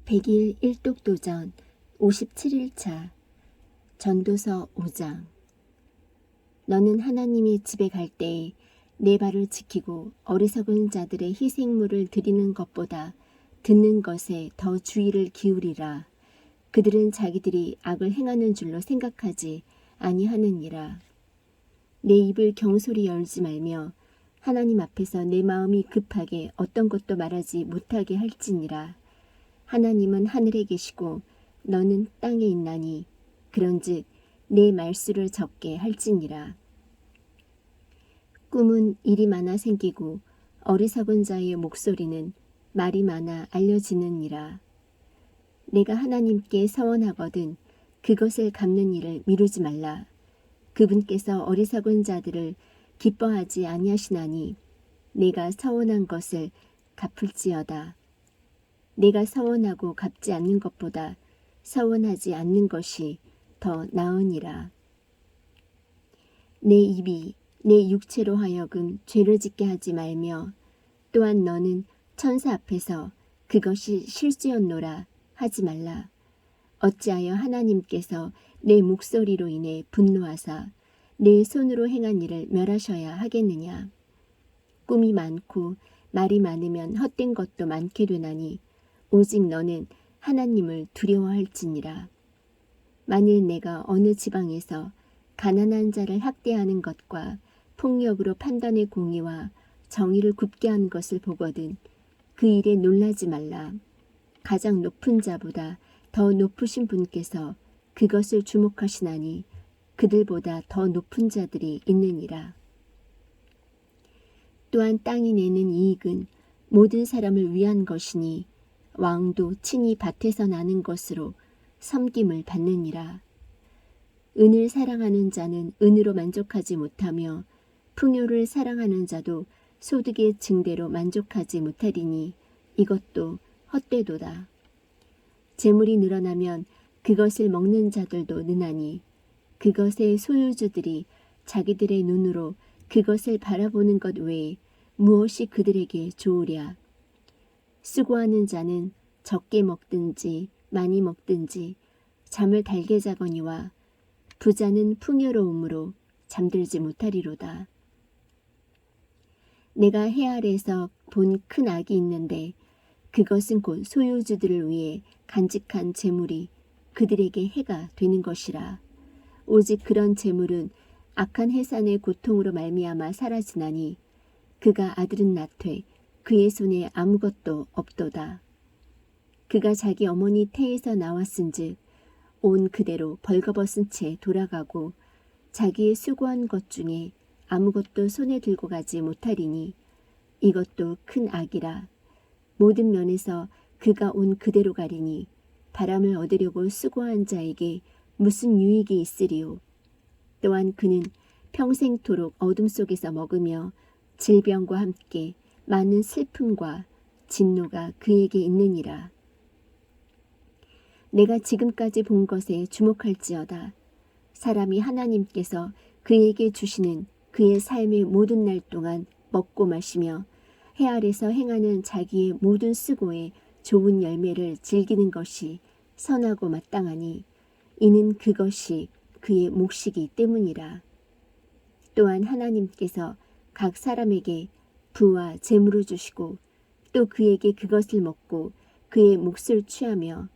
100일 일독도전 57일차 전도서 5장. 너는 하나님의 집에 갈 때에 내 발을 지키고 어리석은 자들의 희생물을 드리는 것보다 듣는 것에 더 주의를 기울이라. 그들은 자기들이 악을 행하는 줄로 생각하지 아니하느니라. 내 입을 경솔히 열지 말며 하나님 앞에서 내 마음이 급하게 어떤 것도 말하지 못하게 할지니라. 하나님은 하늘에 계시고 너는 땅에 있나니 그런즉 내 말수를 적게 할지니라. 꿈은 일이 많아 생기고 어리석은 자의 목소리는 말이 많아 알려지느니라. 내가 하나님께 서원하거든 그것을 갚는 일을 미루지 말라. 그분께서 어리석은 자들을 기뻐하지 아니하시나니 내가 서원한 것을 갚을지어다. 내가 서원하고 갚지 않는 것보다 서원하지 않는 것이 더 나으니라. 내 입이 내 육체로 하여금 죄를 짓게 하지 말며 또한 너는 천사 앞에서 그것이 실수였노라 하지 말라. 어찌하여 하나님께서 내 목소리로 인해 분노하사 내 손으로 행한 일을 멸하셔야 하겠느냐. 꿈이 많고 말이 많으면 헛된 것도 많게 되나니 오직 너는 하나님을 두려워할지니라. 만일 내가 어느 지방에서 가난한 자를 학대하는 것과 폭력으로 판단의 공의와 정의를 굽게 한 것을 보거든 그 일에 놀라지 말라. 가장 높은 자보다 더 높으신 분께서 그것을 주목하시나니 그들보다 더 높은 자들이 있느니라. 또한 땅이 내는 이익은 모든 사람을 위한 것이니 왕도 친히 밭에서 나는 것으로 섬김을 받느니라. 은을 사랑하는 자는 은으로 만족하지 못하며 풍요를 사랑하는 자도 소득의 증대로 만족하지 못하리니 이것도 헛되도다. 재물이 늘어나면 그것을 먹는 자들도 느나니 그것의 소유주들이 자기들의 눈으로 그것을 바라보는 것 외에 무엇이 그들에게 좋으랴. 수고하는 자는 적게 먹든지 많이 먹든지 잠을 달게 자거니와 부자는 풍요로움으로 잠들지 못하리로다. 내가 해 아래에서 본 큰 악이 있는데 그것은 곧 소유주들을 위해 간직한 재물이 그들에게 해가 되는 것이라. 오직 그런 재물은 악한 해산의 고통으로 말미암아 사라지나니 그가 아들은 낳되 그의 손에 아무것도 없도다. 그가 자기 어머니 태에서 나왔은즉 온 그대로 벌거벗은 채 돌아가고 자기의 수고한 것 중에 아무것도 손에 들고 가지 못하리니 이것도 큰 악이라. 모든 면에서 그가 온 그대로 가리니 바람을 얻으려고 수고한 자에게 무슨 유익이 있으리요. 또한 그는 평생토록 어둠 속에서 먹으며 질병과 함께 많은 슬픔과 진노가 그에게 있느니라. 내가 지금까지 본 것에 주목할지어다. 사람이 하나님께서 그에게 주시는 그의 삶의 모든 날 동안 먹고 마시며 해 아래서 행하는 자기의 모든 수고에 좋은 열매를 즐기는 것이 선하고 마땅하니 이는 그것이 그의 몫이기 때문이라. 또한 하나님께서 각 사람에게 부와 재물을 주시고 또 그에게 그것을 먹고 그의 몫을 취하며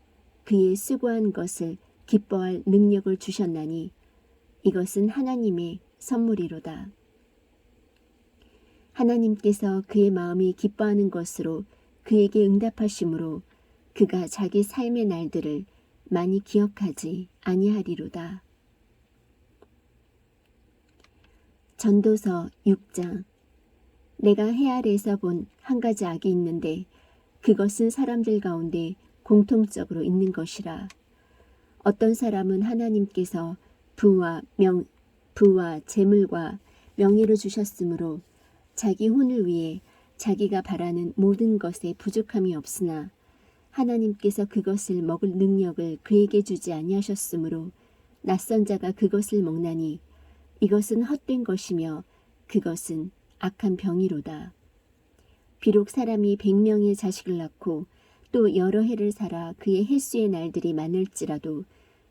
그의 수고한 것을 기뻐할 능력을 주셨나니 이것은 하나님의 선물이로다. 하나님께서 그의 마음이 기뻐하는 것으로 그에게 응답하심으로 그가 자기 삶의 날들을 많이 기억하지 아니하리로다. 전도서 6장. 내가 해 아래에서 본 한 가지 악이 있는데 그것은 사람들 가운데 공통적으로 있는 것이라. 어떤 사람은 하나님께서 부와 재물과 명예를 주셨으므로 자기 혼을 위해 자기가 바라는 모든 것에 부족함이 없으나 하나님께서 그것을 먹을 능력을 그에게 주지 아니하셨으므로 낯선 자가 그것을 먹나니 이것은 헛된 것이며 그것은 악한 병이로다. 비록 사람이 100명의 자식을 낳고 또 여러 해를 살아 그의 횟수의 날들이 많을지라도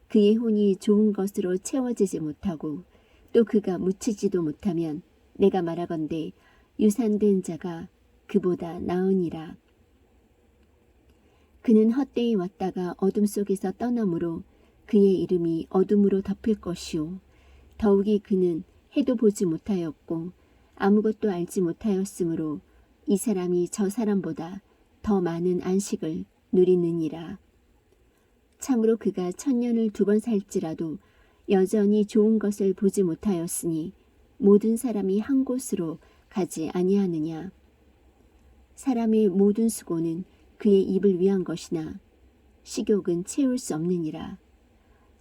그의 혼이 좋은 것으로 채워지지 못하고 또 그가 묻히지도 못하면 내가 말하건대 유산된 자가 그보다 나으니라. 그는 헛되이 왔다가 어둠 속에서 떠나므로 그의 이름이 어둠으로 덮일 것이요 더욱이 그는 해도 보지 못하였고 아무것도 알지 못하였으므로 이 사람이 저 사람보다 더 많은 안식을 누리느니라. 참으로 그가 1000년을 2번 살지라도 여전히 좋은 것을 보지 못하였으니 모든 사람이 한 곳으로 가지 아니하느냐. 사람의 모든 수고는 그의 입을 위한 것이나 식욕은 채울 수 없느니라.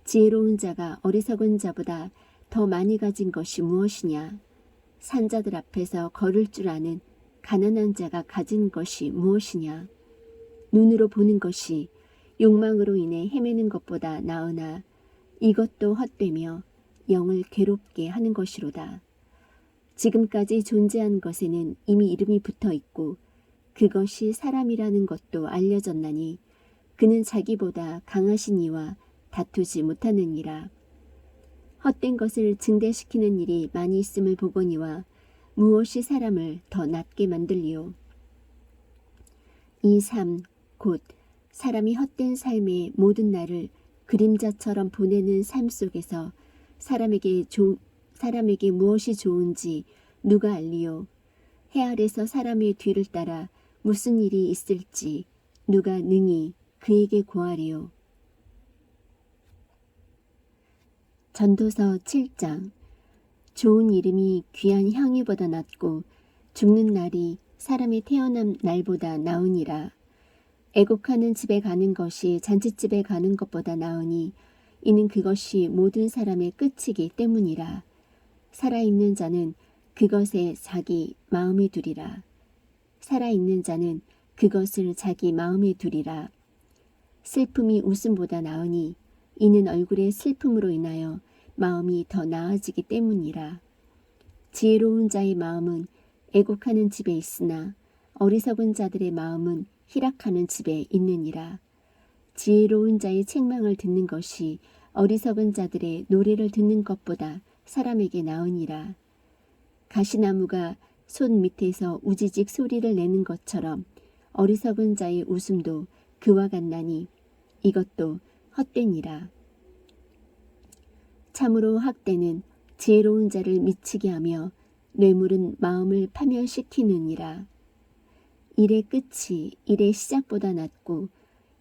지혜로운 자가 어리석은 자보다 더 많이 가진 것이 무엇이냐. 산자들 앞에서 걸을 줄 아는 가난한 자가 가진 것이 무엇이냐. 눈으로 보는 것이 욕망으로 인해 헤매는 것보다 나으나 이것도 헛되며 영을 괴롭게 하는 것이로다. 지금까지 존재한 것에는 이미 이름이 붙어 있고 그것이 사람이라는 것도 알려졌나니 그는 자기보다 강하신 이와 다투지 못하느니라. 헛된 것을 증대시키는 일이 많이 있음을 보거니와 무엇이 사람을 더 낮게 만들리요. 이 삶 곧 사람이 헛된 삶의 모든 날을 그림자처럼 보내는 삶 속에서 사람에게 무엇이 좋은지 누가 알리요. 해 아래서 사람의 뒤를 따라 무슨 일이 있을지 누가 능히 그에게 고하리요. 전도서 7장. 좋은 이름이 귀한 향유보다 낫고 죽는 날이 사람이 태어난 날보다 나으니라. 애곡하는 집에 가는 것이 잔치집에 가는 것보다 나으니 이는 그것이 모든 사람의 끝이기 때문이라. 살아있는 자는 그것에 자기 마음에 두리라. 살아있는 자는 그것을 자기 마음에 두리라. 슬픔이 웃음보다 나으니 이는 얼굴의 슬픔으로 인하여 마음이 더 나아지기 때문이라. 지혜로운 자의 마음은 애곡하는 집에 있으나 어리석은 자들의 마음은 희락하는 집에 있느니라. 지혜로운 자의 책망을 듣는 것이 어리석은 자들의 노래를 듣는 것보다 사람에게 나으니라. 가시나무가 손 밑에서 우지직 소리를 내는 것처럼 어리석은 자의 웃음도 그와 같나니 이것도 헛되니라. 참으로 학대는 지혜로운 자를 미치게 하며 뇌물은 마음을 파멸시키느니라. 일의 끝이 일의 시작보다 낫고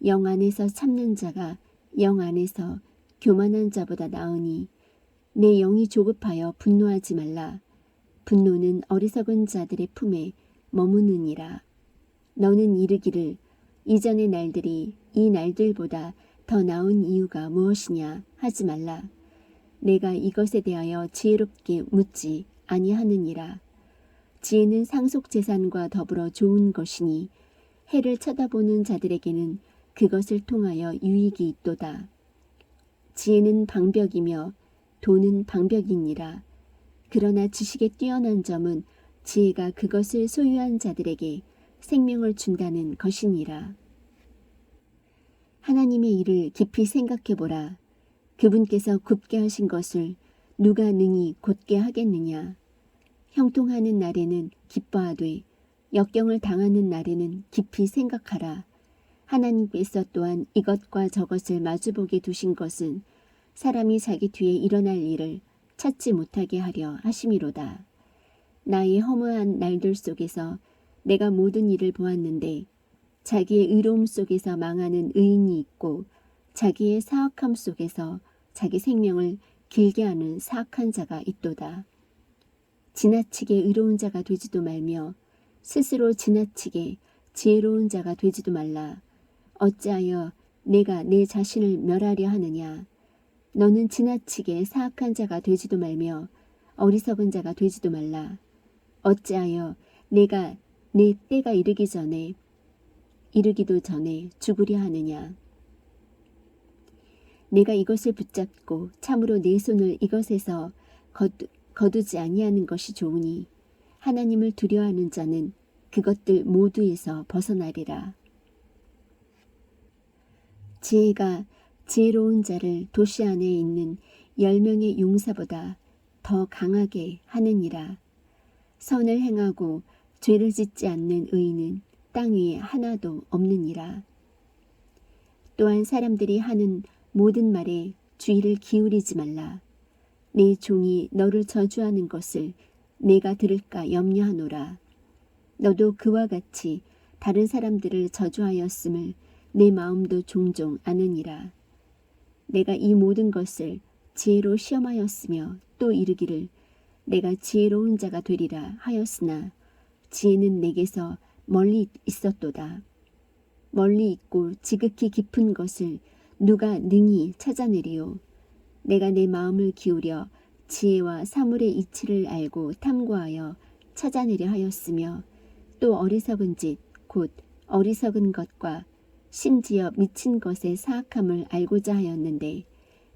영 안에서 참는 자가 영 안에서 교만한 자보다 나으니 내 영이 조급하여 분노하지 말라. 분노는 어리석은 자들의 품에 머무느니라. 너는 이르기를 이전의 날들이 이 날들보다 더 나은 이유가 무엇이냐 하지 말라. 내가 이것에 대하여 지혜롭게 묻지 아니하느니라. 지혜는 상속재산과 더불어 좋은 것이니 해를 쳐다보는 자들에게는 그것을 통하여 유익이 있도다. 지혜는 방벽이며 돈은 방벽이니라. 그러나 지식에 뛰어난 점은 지혜가 그것을 소유한 자들에게 생명을 준다는 것이니라. 하나님의 일을 깊이 생각해보라. 그분께서 굽게 하신 것을 누가 능히 곧게 하겠느냐. 형통하는 날에는 기뻐하되 역경을 당하는 날에는 깊이 생각하라. 하나님께서 또한 이것과 저것을 마주보게 두신 것은 사람이 자기 뒤에 일어날 일을 찾지 못하게 하려 하심이로다. 나의 허무한 날들 속에서 내가 모든 일을 보았는데 자기의 의로움 속에서 망하는 의인이 있고 자기의 사악함 속에서 자기 생명을 길게 하는 사악한 자가 있도다. 지나치게 의로운 자가 되지도 말며 스스로 지나치게 지혜로운 자가 되지도 말라. 어찌하여 내가 내 자신을 멸하려 하느냐. 너는 지나치게 사악한 자가 되지도 말며 어리석은 자가 되지도 말라. 어찌하여 내가 내 때가 이르기도 전에 죽으려 하느냐. 내가 이것을 붙잡고 참으로 내 손을 이것에서 거두지 아니하는 것이 좋으니 하나님을 두려워하는 자는 그것들 모두에서 벗어나리라. 지혜가 지혜로운 자를 도시 안에 있는 10명의 용사보다 더 강하게 하느니라. 선을 행하고 죄를 짓지 않는 의인은 땅 위에 하나도 없느니라. 또한 사람들이 하는 모든 말에 주의를 기울이지 말라. 내 종이 너를 저주하는 것을 내가 들을까 염려하노라. 너도 그와 같이 다른 사람들을 저주하였음을 내 마음도 종종 아느니라. 내가 이 모든 것을 지혜로 시험하였으며 또 이르기를 내가 지혜로운 자가 되리라 하였으나 지혜는 내게서 멀리 있었도다. 멀리 있고 지극히 깊은 것을 누가 능히 찾아내리요. 내가 내 마음을 기울여 지혜와 사물의 이치를 알고 탐구하여 찾아내려 하였으며 또 어리석은 짓 곧 어리석은 것과 심지어 미친 것의 사악함을 알고자 하였는데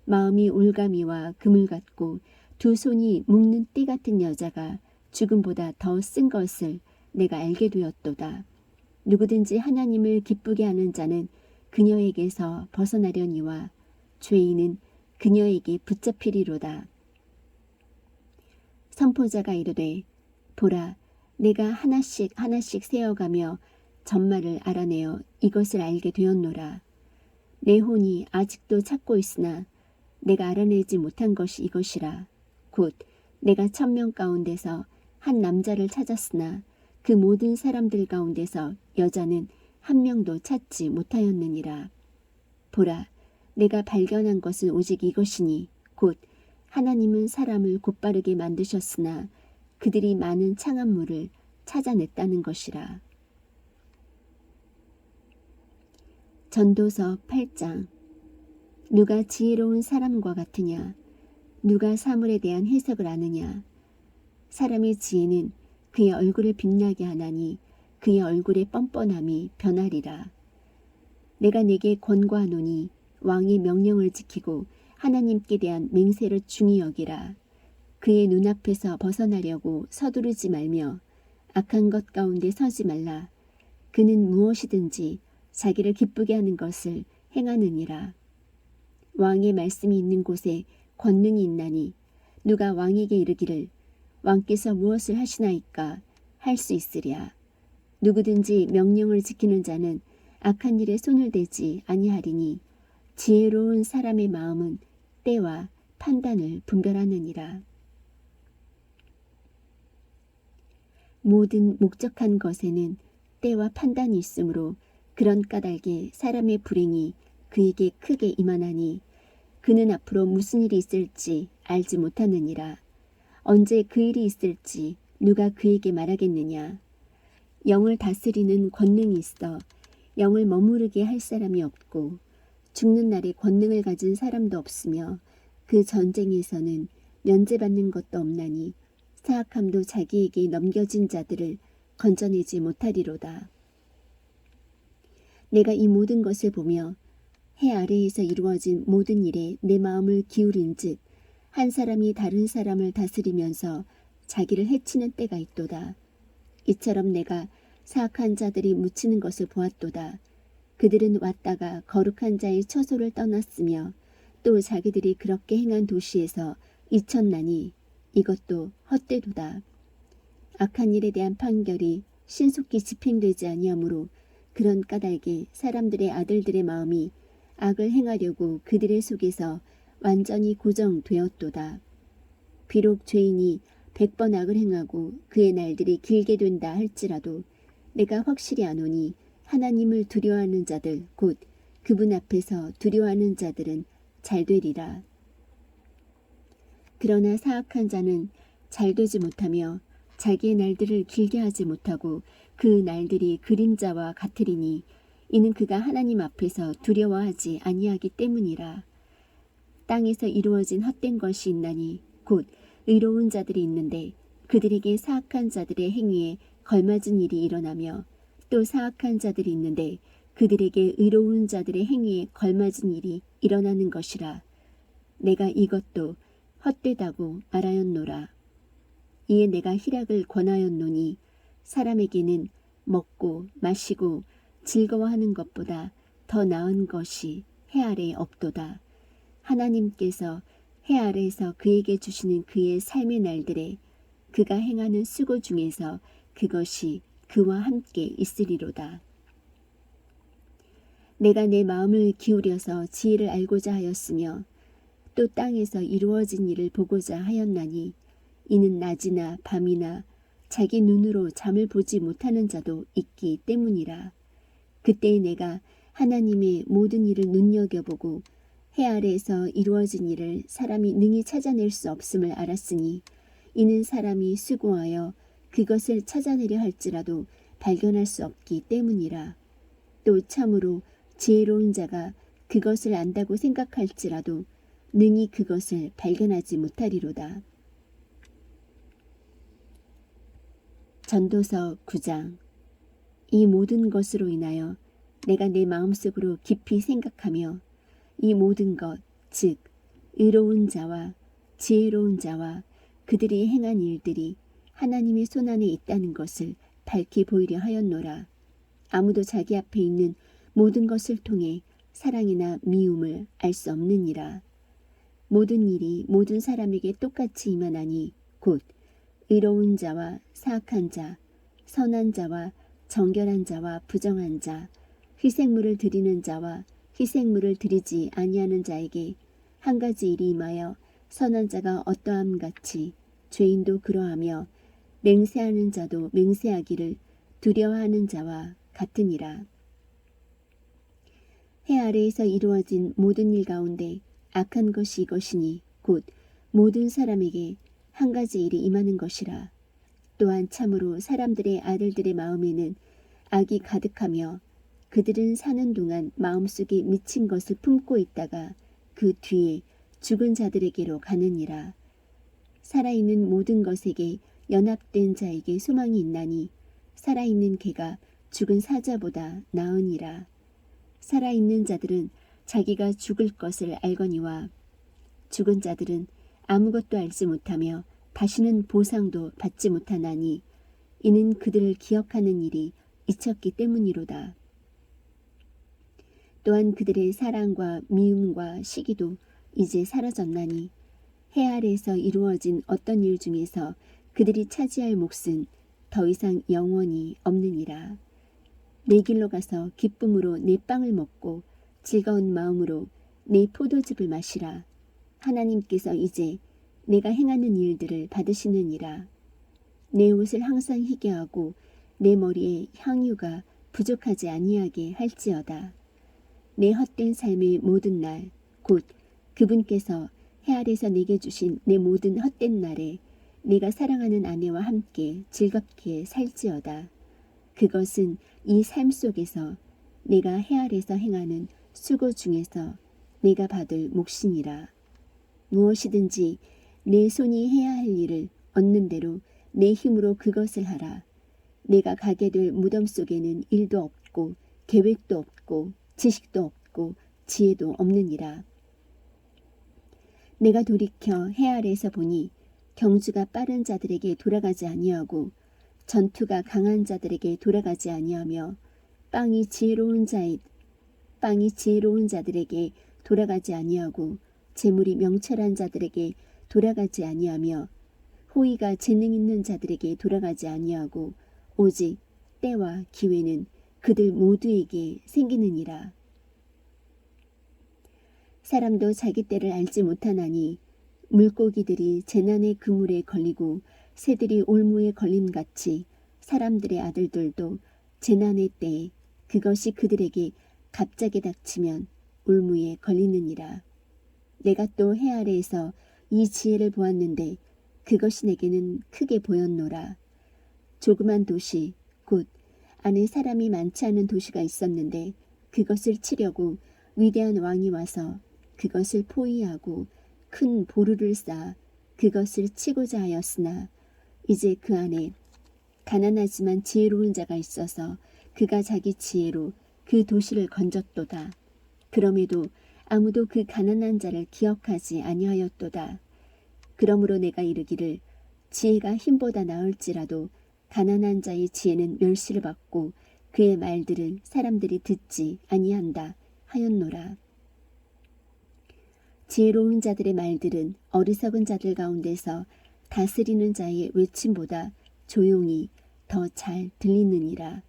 마음이 올가미와 그물 같고 두 손이 묶는 띠 같은 여자가 죽음보다 더 쓴 것을 내가 알게 되었도다. 누구든지 하나님을 기쁘게 하는 자는 그녀에게서 벗어나려니와 죄인은 그녀에게 붙잡히리로다. 선포자가 이르되 보라 내가 하나씩 하나씩 세어가며 전말을 알아내어 이것을 알게 되었노라. 내 혼이 아직도 찾고 있으나 내가 알아내지 못한 것이 이것이라. 곧 내가 1000명 가운데서 한 남자를 찾았으나 그 모든 사람들 가운데서 여자는 한 명도 찾지 못하였느니라. 보라 내가 발견한 것은 오직 이것이니 곧 하나님은 사람을 곧바르게 만드셨으나 그들이 많은 창한물을 찾아냈다는 것이라. 전도서 8장. 누가 지혜로운 사람과 같으냐? 누가 사물에 대한 해석을 아느냐? 사람의 지혜는 그의 얼굴을 빛나게 하나니 그의 얼굴의 뻔뻔함이 변하리라. 내가 내게 권고하노니 왕의 명령을 지키고 하나님께 대한 맹세를 중히 여기라. 그의 눈앞에서 벗어나려고 서두르지 말며 악한 것 가운데 서지 말라. 그는 무엇이든지 자기를 기쁘게 하는 것을 행하느니라. 왕의 말씀이 있는 곳에 권능이 있나니 누가 왕에게 이르기를 왕께서 무엇을 하시나이까 할 수 있으랴. 누구든지 명령을 지키는 자는 악한 일에 손을 대지 아니하리니 지혜로운 사람의 마음은 때와 판단을 분별하느니라. 모든 목적한 것에는 때와 판단이 있으므로 그런 까닭에 사람의 불행이 그에게 크게 임하나니 그는 앞으로 무슨 일이 있을지 알지 못하느니라. 언제 그 일이 있을지 누가 그에게 말하겠느냐. 영을 다스리는 권능이 있어 영을 머무르게 할 사람이 없고 죽는 날에 권능을 가진 사람도 없으며 그 전쟁에서는 면제받는 것도 없나니 사악함도 자기에게 넘겨진 자들을 건져내지 못하리로다. 내가 이 모든 것을 보며 해 아래에서 이루어진 모든 일에 내 마음을 기울인즉 한 사람이 다른 사람을 다스리면서 자기를 해치는 때가 있도다. 이처럼 내가 사악한 자들이 묻히는 것을 보았도다. 그들은 왔다가 거룩한 자의 처소를 떠났으며 또 자기들이 그렇게 행한 도시에서 잊혔나니 이것도 헛되도다. 악한 일에 대한 판결이 신속히 집행되지 아니하므로 그런 까닭에 사람들의 아들들의 마음이 악을 행하려고 그들의 속에서 완전히 고정되었도다. 비록 죄인이 100번 악을 행하고 그의 날들이 길게 된다 할지라도 내가 확실히 아노니 하나님을 두려워하는 자들 곧 그분 앞에서 두려워하는 자들은 잘되리라. 그러나 사악한 자는 잘되지 못하며 자기의 날들을 길게 하지 못하고 그 날들이 그림자와 같으리니 이는 그가 하나님 앞에서 두려워하지 아니하기 때문이라. 땅에서 이루어진 헛된 것이 있나니 곧 의로운 자들이 있는데 그들에게 사악한 자들의 행위에 걸맞은 일이 일어나며 또 사악한 자들이 있는데 그들에게 의로운 자들의 행위에 걸맞은 일이 일어나는 것이라. 내가 이것도 헛되다고 말하였노라. 이에 내가 희락을 권하였노니 사람에게는 먹고 마시고 즐거워하는 것보다 더 나은 것이 해 아래 없도다. 하나님께서 해 아래에서 그에게 주시는 그의 삶의 날들에 그가 행하는 수고 중에서 그것이 그와 함께 있으리로다. 내가 내 마음을 기울여서 지혜를 알고자 하였으며 또 땅에서 이루어진 일을 보고자 하였나니 이는 낮이나 밤이나 자기 눈으로 잠을 보지 못하는 자도 있기 때문이라. 그때에 내가 하나님의 모든 일을 눈여겨보고 해 아래에서 이루어진 일을 사람이 능히 찾아낼 수 없음을 알았으니 이는 사람이 수고하여 그것을 찾아내려 할지라도 발견할 수 없기 때문이라. 또 참으로 지혜로운 자가 그것을 안다고 생각할지라도 능히 그것을 발견하지 못하리로다. 전도서 9장. 이 모든 것으로 인하여 내가 내 마음속으로 깊이 생각하며 이 모든 것, 즉 의로운 자와 지혜로운 자와 그들이 행한 일들이 하나님의 손안에 있다는 것을 밝히 보이려 하였노라. 아무도 자기 앞에 있는 모든 것을 통해 사랑이나 미움을 알 수 없느니라. 모든 일이 모든 사람에게 똑같이 임하나니 곧 의로운 자와 사악한 자, 선한 자와 정결한 자와 부정한 자, 희생물을 드리는 자와 희생물을 드리지 아니하는 자에게 한 가지 일이 임하여 선한 자가 어떠함 같이 죄인도 그러하며 맹세하는 자도 맹세하기를 두려워하는 자와 같으니라. 해 아래에서 이루어진 모든 일 가운데 악한 것이 이것이니 곧 모든 사람에게 한 가지 일이 임하는 것이라. 또한 참으로 사람들의 아들들의 마음에는 악이 가득하며 그들은 사는 동안 마음속에 미친 것을 품고 있다가 그 뒤에 죽은 자들에게로 가느니라. 살아있는 모든 것에게 연합된 자에게 소망이 있나니 살아있는 개가 죽은 사자보다 나으니라. 살아있는 자들은 자기가 죽을 것을 알거니와 죽은 자들은 아무것도 알지 못하며 다시는 보상도 받지 못하나니 이는 그들을 기억하는 일이 잊혔기 때문이로다. 또한 그들의 사랑과 미움과 시기도 이제 사라졌나니 해 아래에서 이루어진 어떤 일 중에서 그들이 차지할 몫은 더 이상 영원히 없느니라. 내 길로 가서 기쁨으로 내 빵을 먹고 즐거운 마음으로 내 포도즙을 마시라. 하나님께서 이제 내가 행하는 일들을 받으시느니라. 내 옷을 항상 희게 하고 내 머리에 향유가 부족하지 아니하게 할지어다. 내 헛된 삶의 모든 날 곧 그분께서 해 아래서 내게 주신 내 모든 헛된 날에 내가 사랑하는 아내와 함께 즐겁게 살지어다. 그것은 이 삶 속에서 내가 해 아래서 행하는 수고 중에서 내가 받을 몫이니라. 무엇이든지 내 손이 해야 할 일을 얻는 대로 내 힘으로 그것을 하라. 내가 가게 될 무덤 속에는 일도 없고 계획도 없고 지식도 없고 지혜도 없느니라. 내가 돌이켜 해 아래에서 보니 경주가 빠른 자들에게 돌아가지 아니하고 전투가 강한 자들에게 돌아가지 아니하며 빵이 지혜로운 자들에게 돌아가지 아니하고 재물이 명철한 자들에게 돌아가지 아니하며 호의가 재능 있는 자들에게 돌아가지 아니하고 오직 때와 기회는 그들 모두에게 생기느니라. 사람도 자기 때를 알지 못하나니 물고기들이 재난의 그물에 걸리고 새들이 올무에 걸림같이 사람들의 아들들도 재난의 때에 그것이 그들에게 갑자기 닥치면 올무에 걸리느니라. 내가 또 해 아래에서 이 지혜를 보았는데 그것이 내게는 크게 보였노라. 조그만 도시 곧 안에 사람이 많지 않은 도시가 있었는데 그것을 치려고 위대한 왕이 와서 그것을 포위하고 큰 보루를 쌓아 그것을 치고자 하였으나 이제 그 안에 가난하지만 지혜로운 자가 있어서 그가 자기 지혜로 그 도시를 건졌도다. 그럼에도 아무도 그 가난한 자를 기억하지 아니하였도다. 그러므로 내가 이르기를 지혜가 힘보다 나을지라도 가난한 자의 지혜는 멸시를 받고 그의 말들은 사람들이 듣지 아니한다 하였노라. 지혜로운 자들의 말들은 어리석은 자들 가운데서 다스리는 자의 외침보다 조용히 더 잘 들리느니라.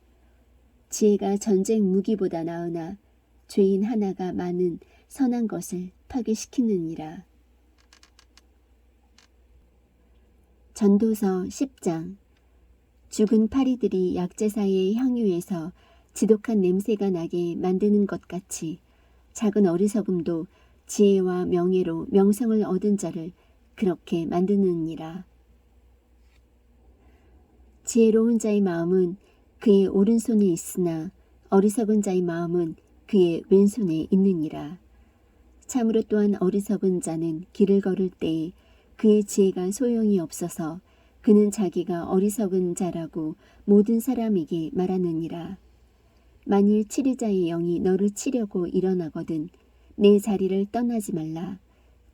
지혜가 전쟁 무기보다 나으나 죄인 하나가 많은 선한 것을 파괴시키느니라. 전도서 10장. 죽은 파리들이 약제사의 향유에서 지독한 냄새가 나게 만드는 것 같이 작은 어리석음도 지혜와 명예로 명성을 얻은 자를 그렇게 만드느니라. 지혜로운 자의 마음은 그의 오른손에 있으나 어리석은 자의 마음은 그의 왼손에 있느니라. 참으로 또한 어리석은 자는 길을 걸을 때에 그의 지혜가 소용이 없어서 그는 자기가 어리석은 자라고 모든 사람에게 말하느니라. 만일 치리자의 영이 너를 치려고 일어나거든 내 자리를 떠나지 말라.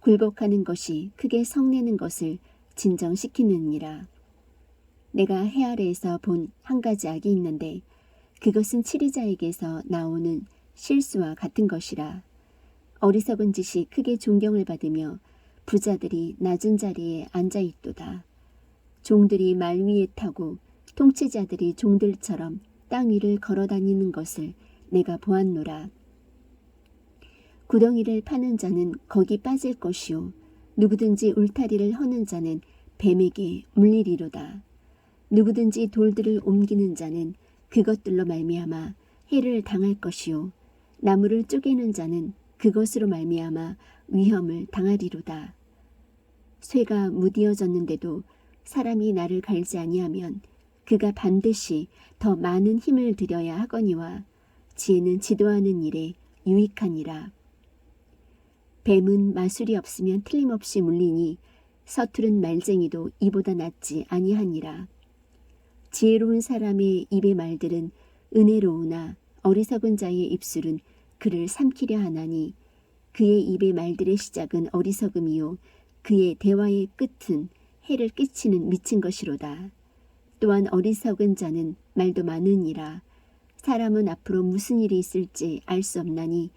굴복하는 것이 크게 성내는 것을 진정시키느니라. 내가 해 아래에서 본 한 가지 악이 있는데 그것은 치리자에게서 나오는 실수와 같은 것이라. 어리석은 짓이 크게 존경을 받으며 부자들이 낮은 자리에 앉아있도다. 종들이 말 위에 타고 통치자들이 종들처럼 땅 위를 걸어다니는 것을 내가 보았노라. 구덩이를 파는 자는 거기 빠질 것이요 누구든지 울타리를 허는 자는 뱀에게 물리리로다. 누구든지 돌들을 옮기는 자는 그것들로 말미암아 해를 당할 것이요 나무를 쪼개는 자는 그것으로 말미암아 위험을 당하리로다. 쇠가 무디어졌는데도 사람이 나를 갈지 아니하면 그가 반드시 더 많은 힘을 들여야 하거니와 지혜는 지도하는 일에 유익하니라. 뱀은 마술이 없으면 틀림없이 물리니 서투른 말쟁이도 이보다 낫지 아니하니라. 지혜로운 사람의 입의 말들은 은혜로우나 어리석은 자의 입술은 그를 삼키려 하나니 그의 입의 말들의 시작은 어리석음이요 그의 대화의 끝은 해를 끼치는 미친 것이로다. 또한 어리석은 자는 말도 많으니라. 사람은 앞으로 무슨 일이 있을지 알 수 없나니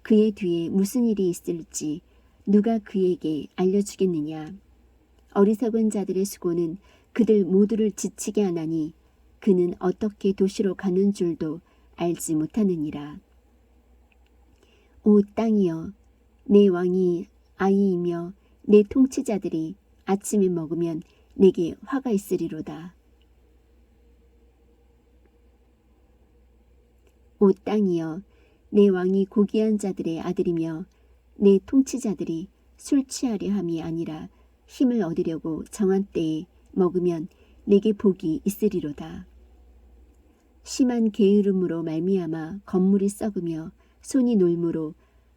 그의 뒤에 무슨 일이 있을지 누가 그에게 알려주겠느냐. 어리석은 자들의 수고는 그들 모두를 지치게 하나니 그는 어떻게 도시로 가는 줄도 알지 못하느니라. 오 땅이여 내 왕이 아이이며 내 통치자들이 아침에 먹으면 내게 화가 있으리로다. 오 땅이여 내 왕이 고귀한 자들의 아들이며 내 통치자들이 술 취하려 함이 아니라 힘을 얻으려고 정한 때에 먹으면 내게 복이 있으리로다. 심한 게으름으로 말미암아 건물이 썩으며 손이 놀므로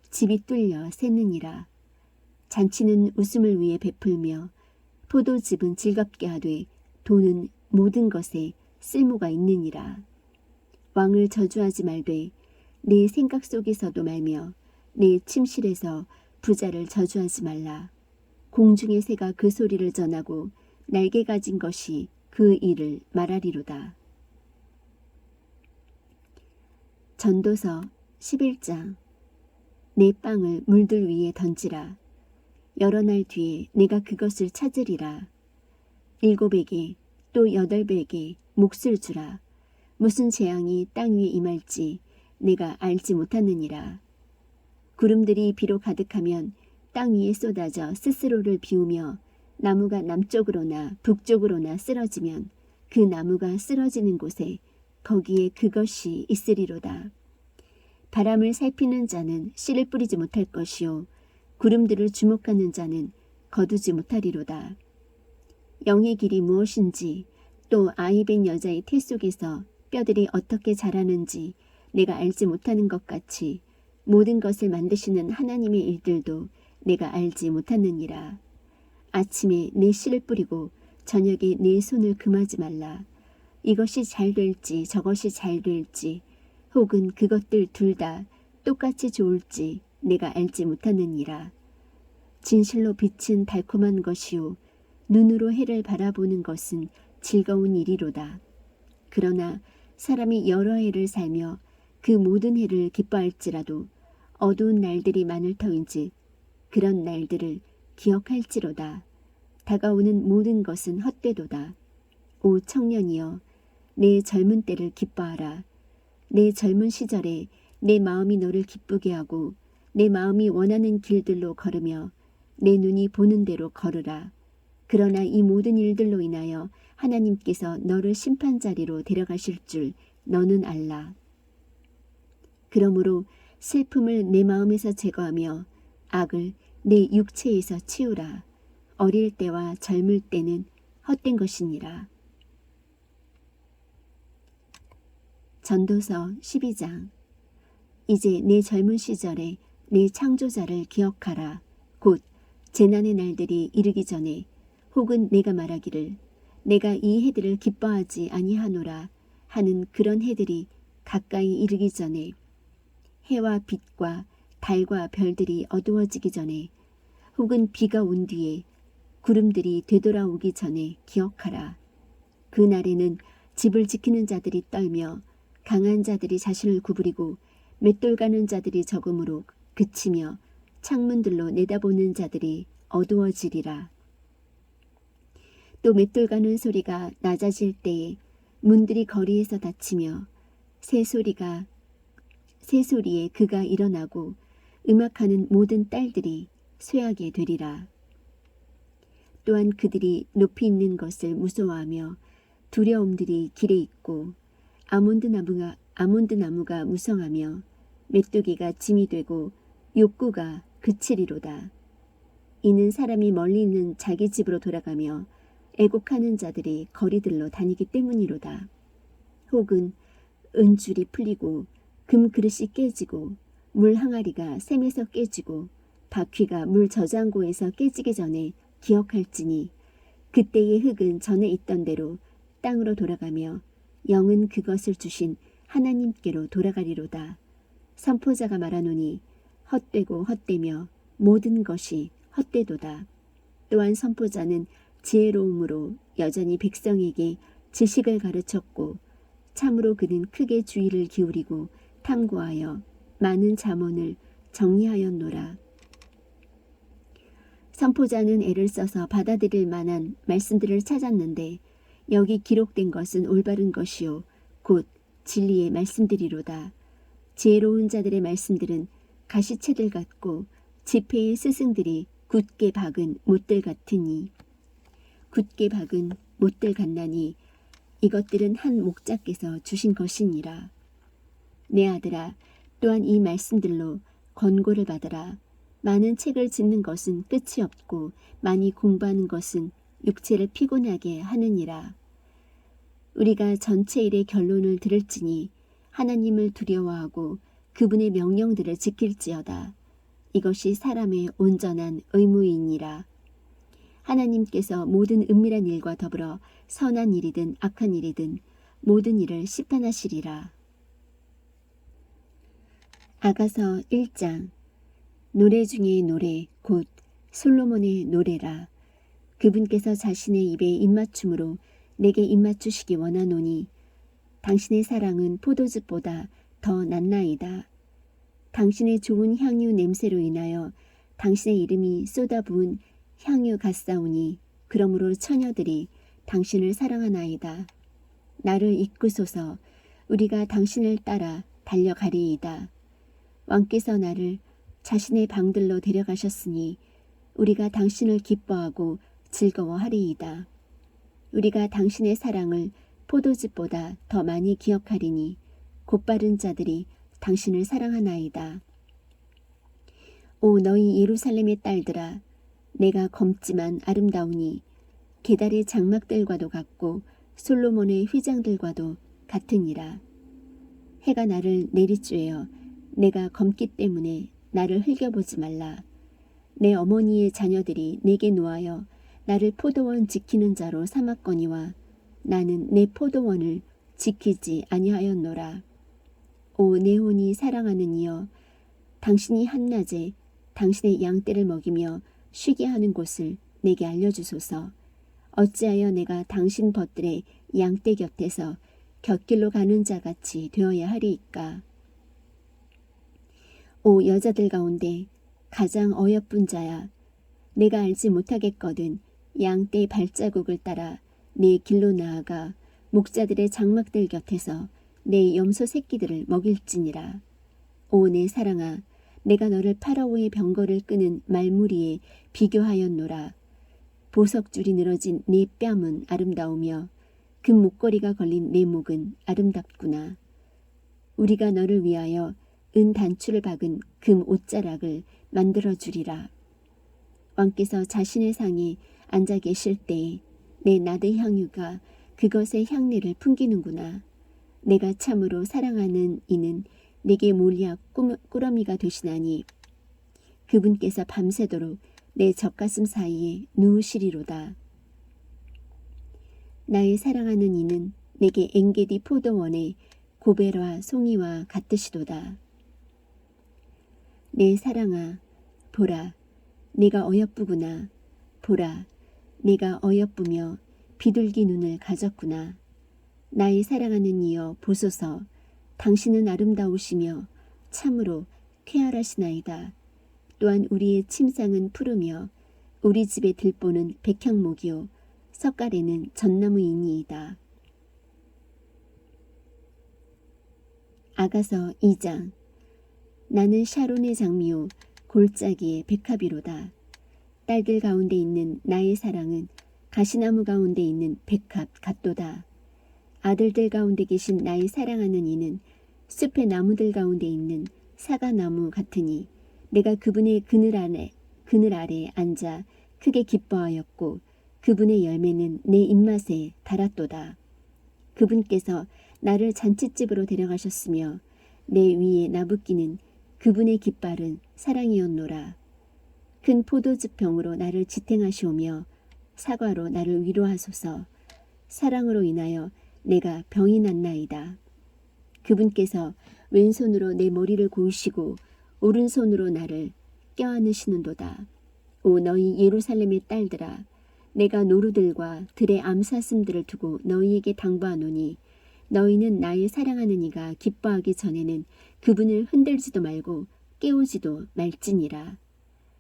집이 뚫려 새느니라. 잔치는 웃음을 위해 베풀며 포도즙은 즐겁게 하되 돈은 모든 것에 쓸모가 있느니라. 왕을 저주하지 말되 내 생각 속에서도 말며 내 침실에서 부자를 저주하지 말라. 공중의 새가 그 소리를 전하고 날개 가진 것이 그 일을 말하리로다. 전도서 11장. 내 빵을 물들 위에 던지라. 여러 날 뒤에 내가 그것을 찾으리라. 7에게 또 8에게 몫을 주라. 무슨 재앙이 땅 위에 임할지 내가 알지 못하느니라. 구름들이 비로 가득하면 땅 위에 쏟아져 스스로를 비우며 나무가 남쪽으로나 북쪽으로나 쓰러지면 그 나무가 쓰러지는 곳에 거기에 그것이 있으리로다. 바람을 살피는 자는 씨를 뿌리지 못할 것이요 구름들을 주목하는 자는 거두지 못하리로다. 영의 길이 무엇인지 또 아이 된 여자의 태 속에서 뼈들이 어떻게 자라는지 내가 알지 못하는 것 같이 모든 것을 만드시는 하나님의 일들도 내가 알지 못하느니라. 아침에 내 씨를 뿌리고 저녁에 내 손을 금하지 말라. 이것이 잘 될지 저것이 잘 될지 혹은 그것들 둘 다 똑같이 좋을지 내가 알지 못하느니라. 진실로 빛은 달콤한 것이요 눈으로 해를 바라보는 것은 즐거운 일이로다. 그러나 사람이 여러 해를 살며 그 모든 해를 기뻐할지라도 어두운 날들이 많을 터인즉 그런 날들을 기억할지로다. 다가오는 모든 것은 헛되도다. 오 청년이여, 내 젊은 때를 기뻐하라. 내 젊은 시절에 내 마음이 너를 기쁘게 하고 내 마음이 원하는 길들로 걸으며 내 눈이 보는 대로 걸으라. 그러나 이 모든 일들로 인하여 하나님께서 너를 심판자리로 데려가실 줄 너는 알라. 그러므로 슬픔을 내 마음에서 제거하며 악을 내 육체에서 치우라. 어릴 때와 젊을 때는 헛된 것이니라. 전도서 12장. 이제 내 젊은 시절에 내 창조자를 기억하라. 곧 재난의 날들이 이르기 전에 혹은 내가 말하기를 내가 이 해들을 기뻐하지 아니하노라 하는 그런 해들이 가까이 이르기 전에, 해와 빛과 달과 별들이 어두워지기 전에 혹은 비가 온 뒤에 구름들이 되돌아오기 전에 기억하라. 그 날에는 집을 지키는 자들이 떨며 강한 자들이 자신을 구부리고 맷돌 가는 자들이 적음으로 그치며 창문들로 내다보는 자들이 어두워지리라. 또 맷돌 가는 소리가 낮아질 때에 문들이 거리에서 닫히며 새소리에 그가 일어나고 음악하는 모든 딸들이 쇠하게 되리라. 또한 그들이 높이 있는 것을 무서워하며 두려움들이 길에 있고 아몬드 나무가 무성하며 메뚜기가 짐이 되고 욕구가 그치리로다. 이는 사람이 멀리 있는 자기 집으로 돌아가며 애곡하는 자들이 거리들로 다니기 때문이로다. 혹은 은줄이 풀리고 금 그릇이 깨지고 물 항아리가 샘에서 깨지고 바퀴가 물 저장고에서 깨지기 전에 기억할지니 그때의 흙은 전에 있던 대로 땅으로 돌아가며 영은 그것을 주신 하나님께로 돌아가리로다. 선포자가 말하노니 헛되고 헛되며 모든 것이 헛되도다. 또한 선포자는 지혜로움으로 여전히 백성에게 지식을 가르쳤고 참으로 그는 크게 주의를 기울이고 탐구하여 많은 잠언을 정리하였노라. 선포자는 애를 써서 받아들일 만한 말씀들을 찾았는데 여기 기록된 것은 올바른 것이요 곧 진리의 말씀들이로다. 지혜로운 자들의 말씀들은 가시채들 같고 지폐의 스승들이 굳게 박은 못들 같으니 굳게 박은 못들 같나니 이것들은 한 목자께서 주신 것이니라. 내 아들아, 또한 이 말씀들로 권고를 받으라. 많은 책을 짓는 것은 끝이 없고 많이 공부하는 것은 육체를 피곤하게 하느니라. 우리가 전체 일의 결론을 들을지니 하나님을 두려워하고 그분의 명령들을 지킬지어다. 이것이 사람의 온전한 의무이니라. 하나님께서 모든 은밀한 일과 더불어 선한 일이든 악한 일이든 모든 일을 심판하시리라. 아가서 1장. 노래 중에 노래 곧 솔로몬의 노래라. 그분께서 자신의 입에 입맞춤으로 내게 입맞추시기 원하노니 당신의 사랑은 포도즙보다 더 낫나이다. 당신의 좋은 향유 냄새로 인하여 당신의 이름이 쏟아부은 향유 같사오니 그러므로 처녀들이 당신을 사랑하나이다. 나를 이끄소서. 우리가 당신을 따라 달려가리이다. 왕께서 나를 자신의 방들로 데려가셨으니 우리가 당신을 기뻐하고 즐거워하리이다. 우리가 당신의 사랑을 포도즙보다 더 많이 기억하리니 곧바른 자들이 당신을 사랑하나이다. 오 너희 예루살렘의 딸들아, 내가 검지만 아름다우니 게달의 장막들과도 같고 솔로몬의 휘장들과도 같으니라. 해가 나를 내리쬐어 내가 검기 때문에 나를 흘겨보지 말라. 내 어머니의 자녀들이 내게 노하여 나를 포도원 지키는 자로 삼았거니와 나는 내 포도원을 지키지 아니하였노라. 오 내 혼이 사랑하는 이여, 당신이 한낮에 당신의 양떼를 먹이며 쉬게 하는 곳을 내게 알려주소서. 어찌하여 내가 당신 벗들의 양떼 곁에서 곁길로 가는 자같이 되어야 하리이까. 오 여자들 가운데 가장 어여쁜 자야. 내가 알지 못하겠거든 양떼 발자국을 따라 내 길로 나아가 목자들의 장막들 곁에서 내 염소 새끼들을 먹일지니라. 오 내 사랑아, 내가 너를 파라오의 병거를 끄는 말무리에 비교하였노라. 보석줄이 늘어진 네 뺨은 아름다우며 금 목걸이가 걸린 내 목은 아름답구나. 우리가 너를 위하여 은 단추를 박은 금 옷자락을 만들어 주리라. 왕께서 자신의 상에 앉아 계실 때에 내 나드 향유가 그것의 향내를 풍기는구나. 내가 참으로 사랑하는 이는 내게 몰약 꾸러미가 되시나니 그분께서 밤새도록 내 젖가슴 사이에 누우시리로다. 나의 사랑하는 이는 내게 엥게디 포도원의 고벨과 송이와 같으시도다. 내 사랑아, 보라, 내가 어여쁘구나. 보라, 내가 어여쁘며 비둘기 눈을 가졌구나. 나의 사랑하는 이여 보소서. 당신은 아름다우시며 참으로 쾌활하시나이다. 또한 우리의 침상은 푸르며 우리 집의 들보는 백향목이요 석가래는 전나무이니이다. 아가서 2장. 나는 샤론의 장미요 골짜기의 백합이로다. 딸들 가운데 있는 나의 사랑은 가시나무 가운데 있는 백합 같도다. 아들들 가운데 계신 나의 사랑하는 이는 숲의 나무들 가운데 있는 사과나무 같으니 내가 그분의 그늘 아래 앉아 크게 기뻐하였고 그분의 열매는 내 입맛에 달았도다. 그분께서 나를 잔칫집으로 데려가셨으며 내 위에 나붓기는 그분의 깃발은 사랑이었노라. 큰 포도즙 병으로 나를 지탱하시오며 사과로 나를 위로하소서. 사랑으로 인하여 내가 병이 났나이다. 그분께서 왼손으로 내 머리를 고이시고 오른손으로 나를 껴안으시는도다. 오 너희 예루살렘의 딸들아, 내가 노루들과 들의 암사슴들을 두고 너희에게 당부하노니 너희는 나의 사랑하는 이가 기뻐하기 전에는 그분을 흔들지도 말고 깨우지도 말지니라.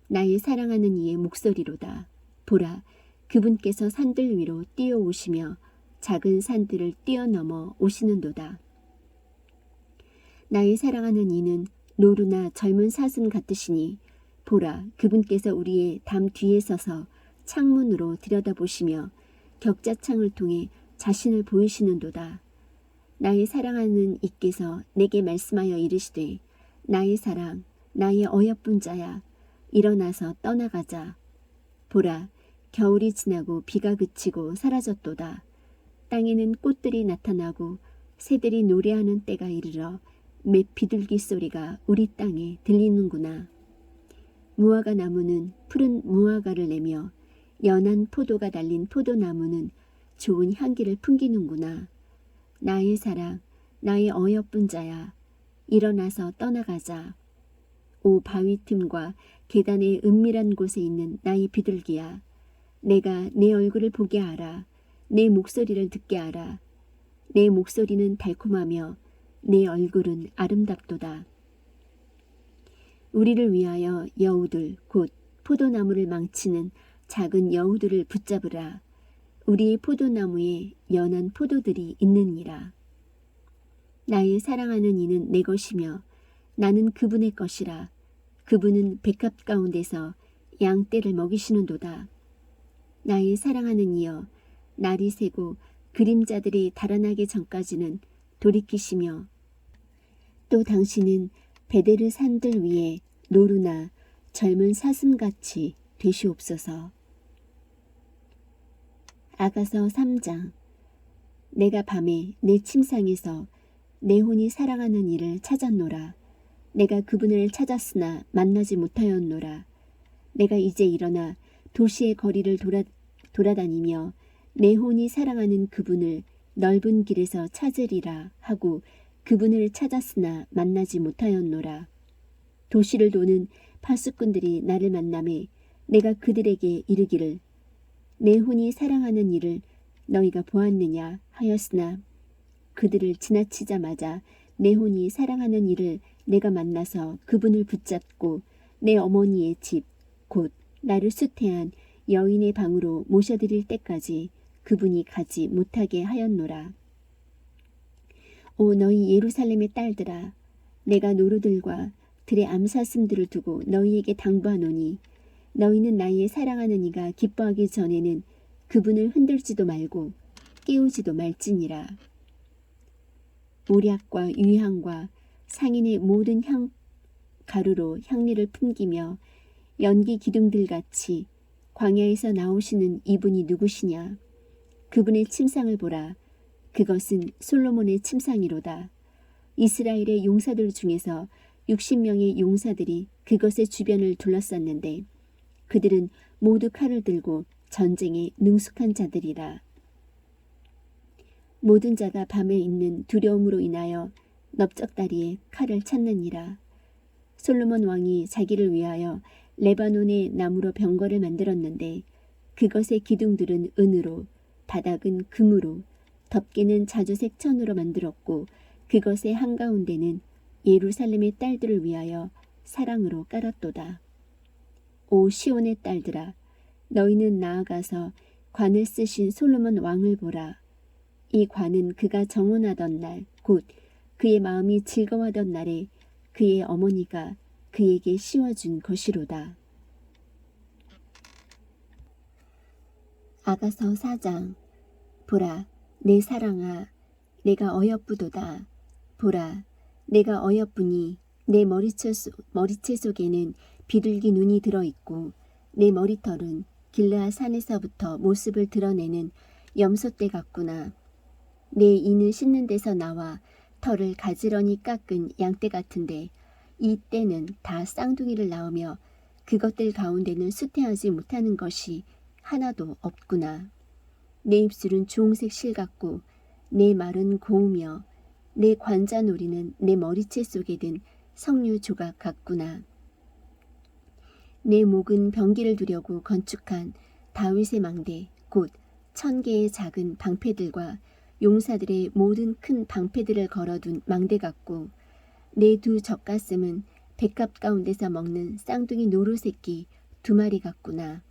나의 사랑하는 이의 목소리로다. 보라, 그분께서 산들 위로 뛰어오시며 작은 산들을 뛰어넘어 오시는도다. 나의 사랑하는 이는 노루나 젊은 사슴 같으시니 보라, 그분께서 우리의 담 뒤에 서서 창문으로 들여다보시며 격자창을 통해 자신을 보이시는도다. 나의 사랑하는 이께서 내게 말씀하여 이르시되 나의 사랑, 나의 어여쁜 자야, 일어나서 떠나가자. 보라, 겨울이 지나고 비가 그치고 사라졌도다. 땅에는 꽃들이 나타나고 새들이 노래하는 때가 이르러 맷 비둘기 소리가 우리 땅에 들리는구나. 무화과 나무는 푸른 무화과를 내며 연한 포도가 달린 포도나무는 좋은 향기를 풍기는구나. 나의 사랑, 나의 어여쁜 자야, 일어나서 떠나가자. 오 바위 틈과 계단의 은밀한 곳에 있는 나의 비둘기야, 내가 내 얼굴을 보게 하라. 내 목소리를 듣게 하라. 내 목소리는 달콤하며 내 얼굴은 아름답도다. 우리를 위하여 여우들 곧 포도나무를 망치는 작은 여우들을 붙잡으라. 우리의 포도나무에 연한 포도들이 있느니라. 나의 사랑하는 이는 내 것이며 나는 그분의 것이라. 그분은 백합 가운데서 양떼를 먹이시는도다. 나의 사랑하는 이여, 날이 새고 그림자들이 달아나기 전까지는 돌이키시며 또 당신은 베데르 산들 위에 노루나 젊은 사슴같이 되시옵소서. 아가서 3장. 내가 밤에 내 침상에서 내 혼이 사랑하는 이를 찾았노라. 내가 그분을 찾았으나 만나지 못하였노라. 내가 이제 일어나 도시의 거리를 돌아다니며 내 혼이 사랑하는 그분을 넓은 길에서 찾으리라 하고 그분을 찾았으나 만나지 못하였노라. 도시를 도는 파수꾼들이 나를 만나매 내가 그들에게 이르기를 내 혼이 사랑하는 이를 너희가 보았느냐 하였으나 그들을 지나치자마자 내 혼이 사랑하는 이를 내가 만나서 그분을 붙잡고 내 어머니의 집, 곧 나를 수태한 여인의 방으로 모셔드릴 때까지 그분이 가지 못하게 하였노라. 오 너희 예루살렘의 딸들아, 내가 노루들과 들의 암사슴들을 두고 너희에게 당부하노니 너희는 나의 사랑하는 이가 기뻐하기 전에는 그분을 흔들지도 말고 깨우지도 말지니라. 모략과 유향과 상인의 모든 가루로 향리를 풍기며 연기 기둥들같이 광야에서 나오시는 이분이 누구시냐? 그분의 침상을 보라. 그것은 솔로몬의 침상이로다. 이스라엘의 용사들 중에서 60명의 용사들이 그것의 주변을 둘러쌌는데 그들은 모두 칼을 들고 전쟁에 능숙한 자들이라. 모든 자가 밤에 있는 두려움으로 인하여 넓적다리에 칼을 찾느니라. 솔로몬 왕이 자기를 위하여 레바논의 나무로 병거를 만들었는데 그것의 기둥들은 은으로, 바닥은 금으로, 덮개는 자주색 천으로 만들었고 그것의 한가운데는 예루살렘의 딸들을 위하여 사랑으로 깔았도다. 오 시온의 딸들아, 너희는 나아가서 관을 쓰신 솔로몬 왕을 보라. 이 관은 그가 정혼하던 날, 곧 그의 마음이 즐거워하던 날에 그의 어머니가 그에게 씌워준 것이로다. 아가서 4장. 보라, 내 사랑아, 내가 어여쁘도다. 보라, 내가 어여쁘니 내 머리채 속에는 비둘기 눈이 들어있고 내 머리털은 길르앗 산에서부터 모습을 드러내는 염소떼 같구나. 내 인을 씻는 데서 나와 털을 가지런히 깎은 양떼 같은데 이 떼는 다 쌍둥이를 낳으며 그것들 가운데는 수태하지 못하는 것이 하나도 없구나. 내 입술은 주홍색 실 같고 내 말은 고우며 내 관자놀이는 내 머리채 속에 든 석류 조각 같구나. 내 목은 병기를 두려고 건축한 다윗의 망대, 곧 1000개의 작은 방패들과 용사들의 모든 큰 방패들을 걸어둔 망대 같고 내 두 젖가슴은 백합 가운데서 먹는 쌍둥이 노루새끼 2마리 같구나.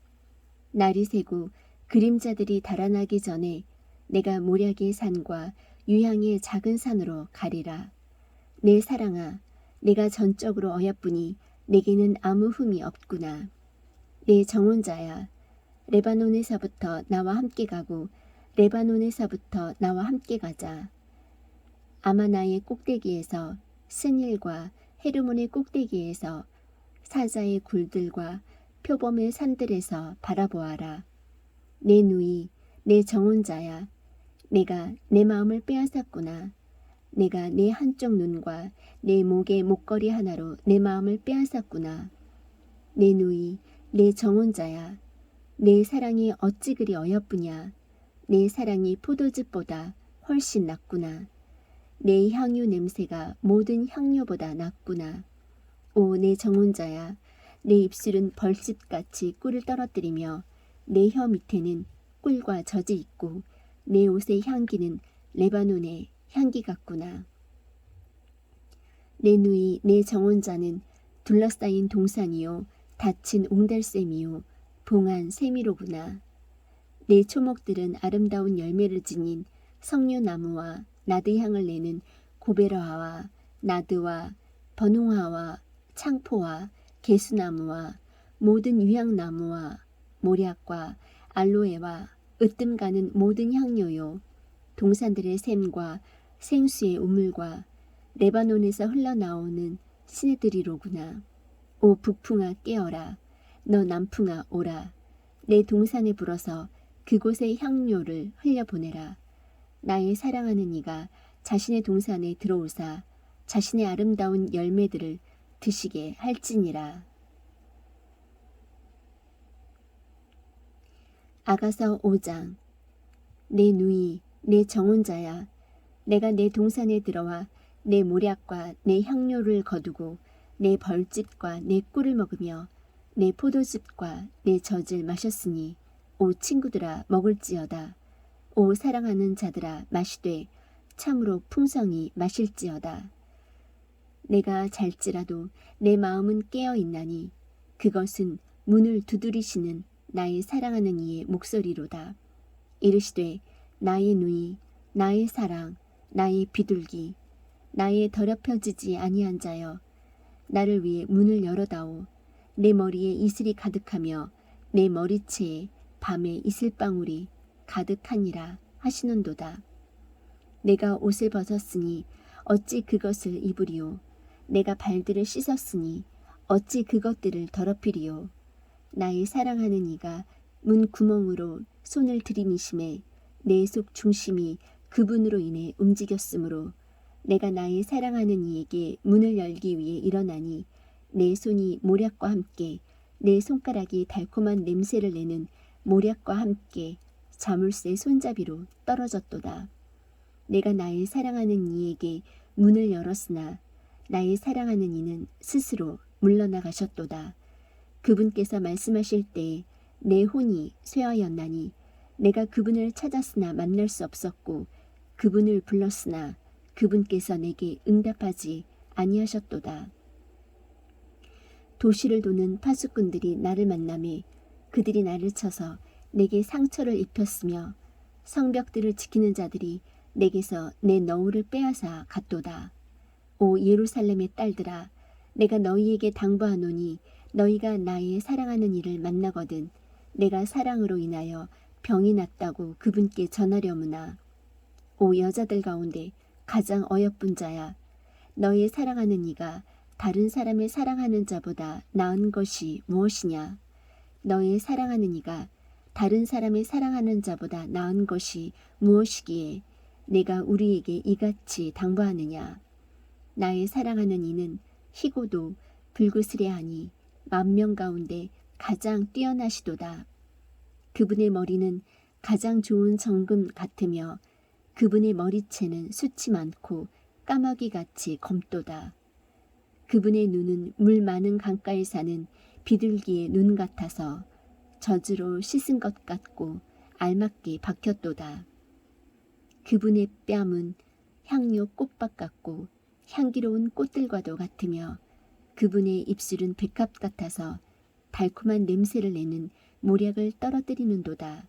날이 새고 그림자들이 달아나기 전에 내가 모략의 산과 유향의 작은 산으로 가리라. 내 사랑아, 내가 전적으로 어여쁘니 내게는 아무 흠이 없구나. 내 정혼자야, 레바논에서부터 나와 함께 가고 레바논에서부터 나와 함께 가자. 아마나의 꼭대기에서 스닐과 헤르몬의 꼭대기에서 사자의 굴들과 표범의 산들에서 바라보아라. 내 누이, 내 정혼자야, 내가 내 마음을 빼앗았구나. 내가 내 한쪽 눈과 내 목의 목걸이 하나로 내 마음을 빼앗았구나. 내 누이, 내 정혼자야, 내 사랑이 어찌 그리 어여쁘냐. 내 사랑이 포도즙보다 훨씬 낫구나. 내 향유 냄새가 모든 향료보다 낫구나. 오 내 정혼자야, 내 입술은 벌집같이 꿀을 떨어뜨리며 내 혀 밑에는 꿀과 젖이 있고 내 옷의 향기는 레바논의 향기 같구나. 내 누이 내 정혼자는 둘러싸인 동산이요 닫힌 옹달샘이요 봉한 세미로구나. 내 초목들은 아름다운 열매를 지닌 석류나무와 나드향을 내는 고베러화와 나드와 번홍화와 창포와 개수나무와 모든 유향나무와 모략과 알로에와 으뜸 가는 모든 향료요 동산들의 샘과 생수의 우물과 레바논에서 흘러나오는 시내들이로구나. 오 북풍아 깨어라. 너 남풍아 오라. 내 동산에 불어서 그곳의 향료를 흘려보내라. 나의 사랑하는 이가 자신의 동산에 들어오사 자신의 아름다운 열매들을 드시게 할지니라. 아가서 5장. 내 누이, 내 정혼자야, 내가 내 동산에 들어와 내 모략과 내 향료를 거두고 내 벌집과 내 꿀을 먹으며 내 포도즙과 내 젖을 마셨으니 오 친구들아 먹을지어다. 오 사랑하는 자들아 마시되 참으로 풍성히 마실지어다. 내가 잘지라도 내 마음은 깨어있나니 그것은 문을 두드리시는 나의 사랑하는 이의 목소리로다. 이르시되 나의 누이, 나의 사랑, 나의 비둘기, 나의 더럽혀지지 아니한 자여, 나를 위해 문을 열어다오. 내 머리에 이슬이 가득하며 내 머리채에 밤에 이슬방울이 가득하니라 하시는도다. 내가 옷을 벗었으니 어찌 그것을 입으리요. 내가 발들을 씻었으니 어찌 그것들을 더럽히리요. 나의 사랑하는 이가 문 구멍으로 손을 들이미심에 내 속 중심이 그분으로 인해 움직였으므로 내가 나의 사랑하는 이에게 문을 열기 위해 일어나니 내 손이 모략과 함께 내 손가락이 달콤한 냄새를 내는 모략과 함께 자물쇠 손잡이로 떨어졌도다. 내가 나의 사랑하는 이에게 문을 열었으나 나의 사랑하는 이는 스스로 물러나가셨도다. 그분께서 말씀하실 때 내 혼이 쇠하였나니 내가 그분을 찾았으나 만날 수 없었고 그분을 불렀으나 그분께서 내게 응답하지 아니하셨도다. 도시를 도는 파수꾼들이 나를 만나매 그들이 나를 쳐서 내게 상처를 입혔으며 성벽들을 지키는 자들이 내게서 내 너울을 빼앗아 갔도다. 오 예루살렘의 딸들아, 내가 너희에게 당부하노니 너희가 나의 사랑하는 이를 만나거든 내가 사랑으로 인하여 병이 났다고 그분께 전하려무나. 오 여자들 가운데 가장 어여쁜 자야, 너의 사랑하는 이가 다른 사람의 사랑하는 자보다 나은 것이 무엇이냐. 너의 사랑하는 이가 다른 사람의 사랑하는 자보다 나은 것이 무엇이기에 내가 우리에게 이같이 당부하느냐. 나의 사랑하는 이는 희고도 불그스레하니 만명 가운데 가장 뛰어나시도다. 그분의 머리는 가장 좋은 정금 같으며 그분의 머리채는 숱이 많고 까마귀같이 검도다. 그분의 눈은 물 많은 강가에 사는 비둘기의 눈 같아서 젖으로 씻은 것 같고 알맞게 박혔도다. 그분의 뺨은 향료 꽃밭 같고 향기로운 꽃들과도 같으며 그분의 입술은 백합 같아서 달콤한 냄새를 내는 모략을 떨어뜨리는도다.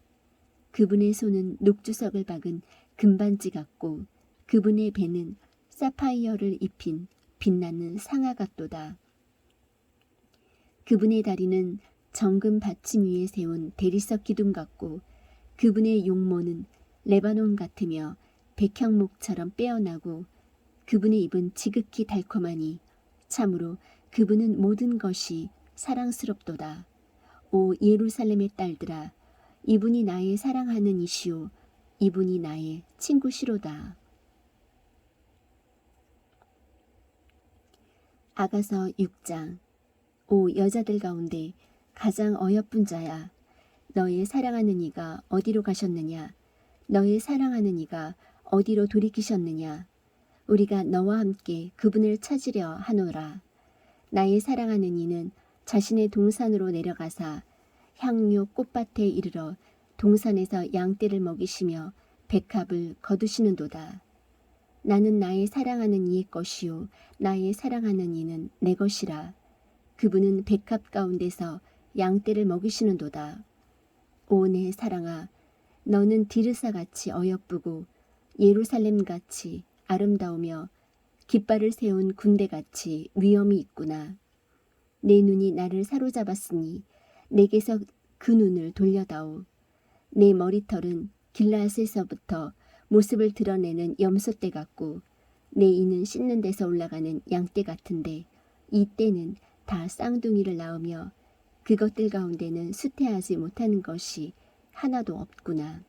그분의 손은 녹주석을 박은 금반지 같고 그분의 배는 사파이어를 입힌 빛나는 상아 같도다. 그분의 다리는 정금 받침 위에 세운 대리석 기둥 같고 그분의 용모는 레바논 같으며 백향목처럼 빼어나고 그분의 입은 지극히 달콤하니 참으로 그분은 모든 것이 사랑스럽도다. 오 예루살렘의 딸들아, 이분이 나의 사랑하는 이시오, 이분이 나의 친구시로다. 아가서 6장. 오 여자들 가운데 가장 어여쁜 자야, 너의 사랑하는 이가 어디로 가셨느냐. 너의 사랑하는 이가 어디로 돌이키셨느냐. 우리가 너와 함께 그분을 찾으려 하노라. 나의 사랑하는 이는 자신의 동산으로 내려가사 향료 꽃밭에 이르러 동산에서 양떼를 먹이시며 백합을 거두시는도다. 나는 나의 사랑하는 이의 것이요 나의 사랑하는 이는 내 것이라. 그분은 백합 가운데서 양떼를 먹이시는도다. 오 내 사랑아, 너는 디르사같이 어여쁘고 예루살렘같이 아름다우며 깃발을 세운 군대같이 위엄이 있구나. 내 눈이 나를 사로잡았으니 내게서 그 눈을 돌려다오. 내 머리털은 길라앗에서부터 모습을 드러내는 염소떼 같고 내 이는 씻는 데서 올라가는 양떼 같은데 이 떼는 다 쌍둥이를 낳으며 그것들 가운데는 수태하지 못하는 것이 하나도 없구나.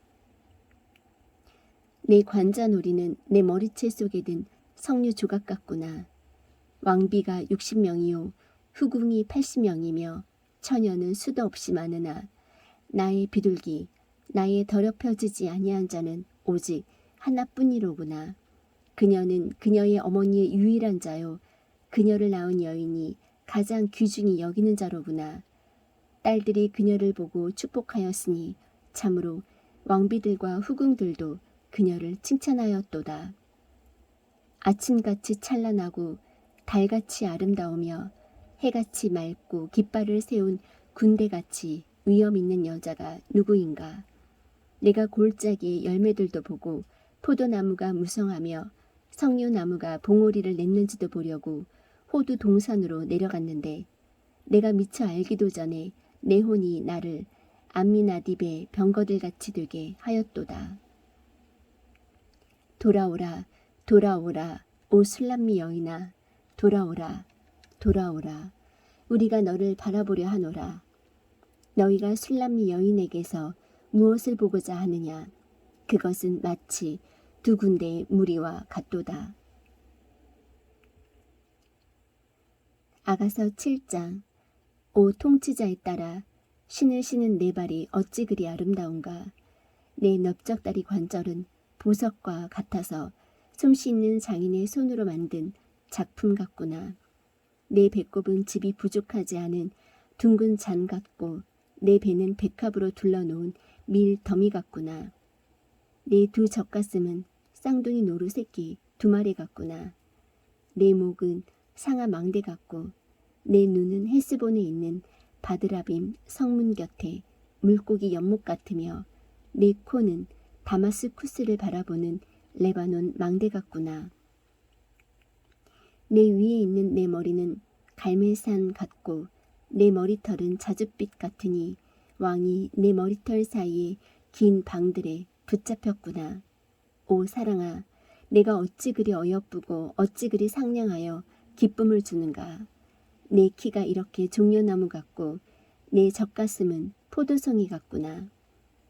내 관자놀이는 내 머리채 속에 든 석류 조각 같구나. 왕비가 60명이요 후궁이 80명이며 처녀는 수도 없이 많으나 나의 비둘기, 나의 더럽혀지지 아니한 자는 오직 하나뿐이로구나. 그녀는 그녀의 어머니의 유일한 자요 그녀를 낳은 여인이 가장 귀중히 여기는 자로구나. 딸들이 그녀를 보고 축복하였으니 참으로 왕비들과 후궁들도 그녀를 칭찬하였도다. 아침같이 찬란하고 달같이 아름다우며 해같이 맑고 깃발을 세운 군대같이 위엄 있는 여자가 누구인가. 내가 골짜기의 열매들도 보고 포도나무가 무성하며 석류나무가 봉오리를 냈는지도 보려고 호두 동산으로 내려갔는데 내가 미처 알기도 전에 내 혼이 나를 암미나딥의 병거들같이 되게 하였도다. 돌아오라, 돌아오라, 오 술람미 여인아, 돌아오라, 돌아오라. 우리가 너를 바라보려 하노라. 너희가 술람미 여인에게서 무엇을 보고자 하느냐? 그것은 마치 두 군데의 무리와 같도다. 아가서 7장. 오 통치자에 따라 신을 신은 내 발이 어찌 그리 아름다운가. 내 넓적다리 관절은 보석과 같아서 솜씨 있는 장인의 손으로 만든 작품 같구나. 내 배꼽은 집이 부족하지 않은 둥근 잔 같고 내 배는 백합으로 둘러놓은 밀 더미 같구나. 내 두 젖가슴은 쌍둥이 노루 새끼 2마리 같구나. 내 목은 상아 망대 같고 내 눈은 헤스본에 있는 바드라빔 성문 곁에 물고기 연못 같으며 내 코는 다마스쿠스를 바라보는 레바논 망대 같구나. 내 위에 있는 내 머리는 갈멜산 같고 내 머리털은 자줏빛 같으니 왕이 내 머리털 사이에 긴 방들에 붙잡혔구나. 오 사랑아, 내가 어찌 그리 어여쁘고 어찌 그리 상냥하여 기쁨을 주는가. 내 키가 이렇게 종려나무 같고 내 젖가슴은 포도송이 같구나.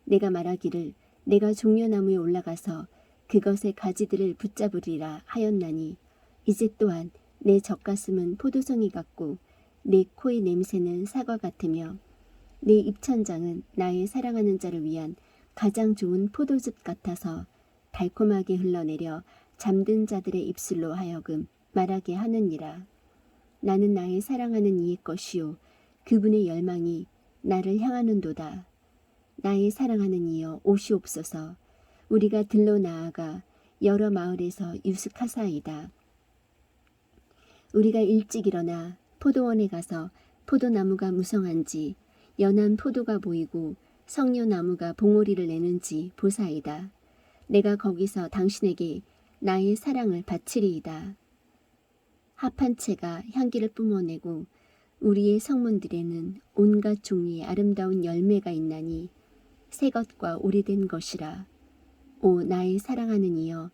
내가 말하기를 내가 종려나무에 올라가서 그것의 가지들을 붙잡으리라 하였나니 이제 또한 내 젖가슴은 포도송이 같고 내 코의 냄새는 사과 같으며 내 입천장은 나의 사랑하는 자를 위한 가장 좋은 포도즙 같아서 달콤하게 흘러내려 잠든 자들의 입술로 하여금 말하게 하느니라. 나는 나의 사랑하는 이의 것이요 그분의 열망이 나를 향하는도다. 나의 사랑하는 이여 오시옵소서. 우리가 들러 나아가 여러 마을에서 유숙하사이다. 우리가 일찍 일어나 포도원에 가서 포도나무가 무성한지 연한 포도가 보이고 석류나무가 봉오리를 내는지 보사이다. 내가 거기서 당신에게 나의 사랑을 바치리이다. 합한 채가 향기를 뿜어내고 우리의 성문들에는 온갖 종류의 아름다운 열매가 있나니 새 것과 오래된 것이라. 오 나의 사랑하는 이여,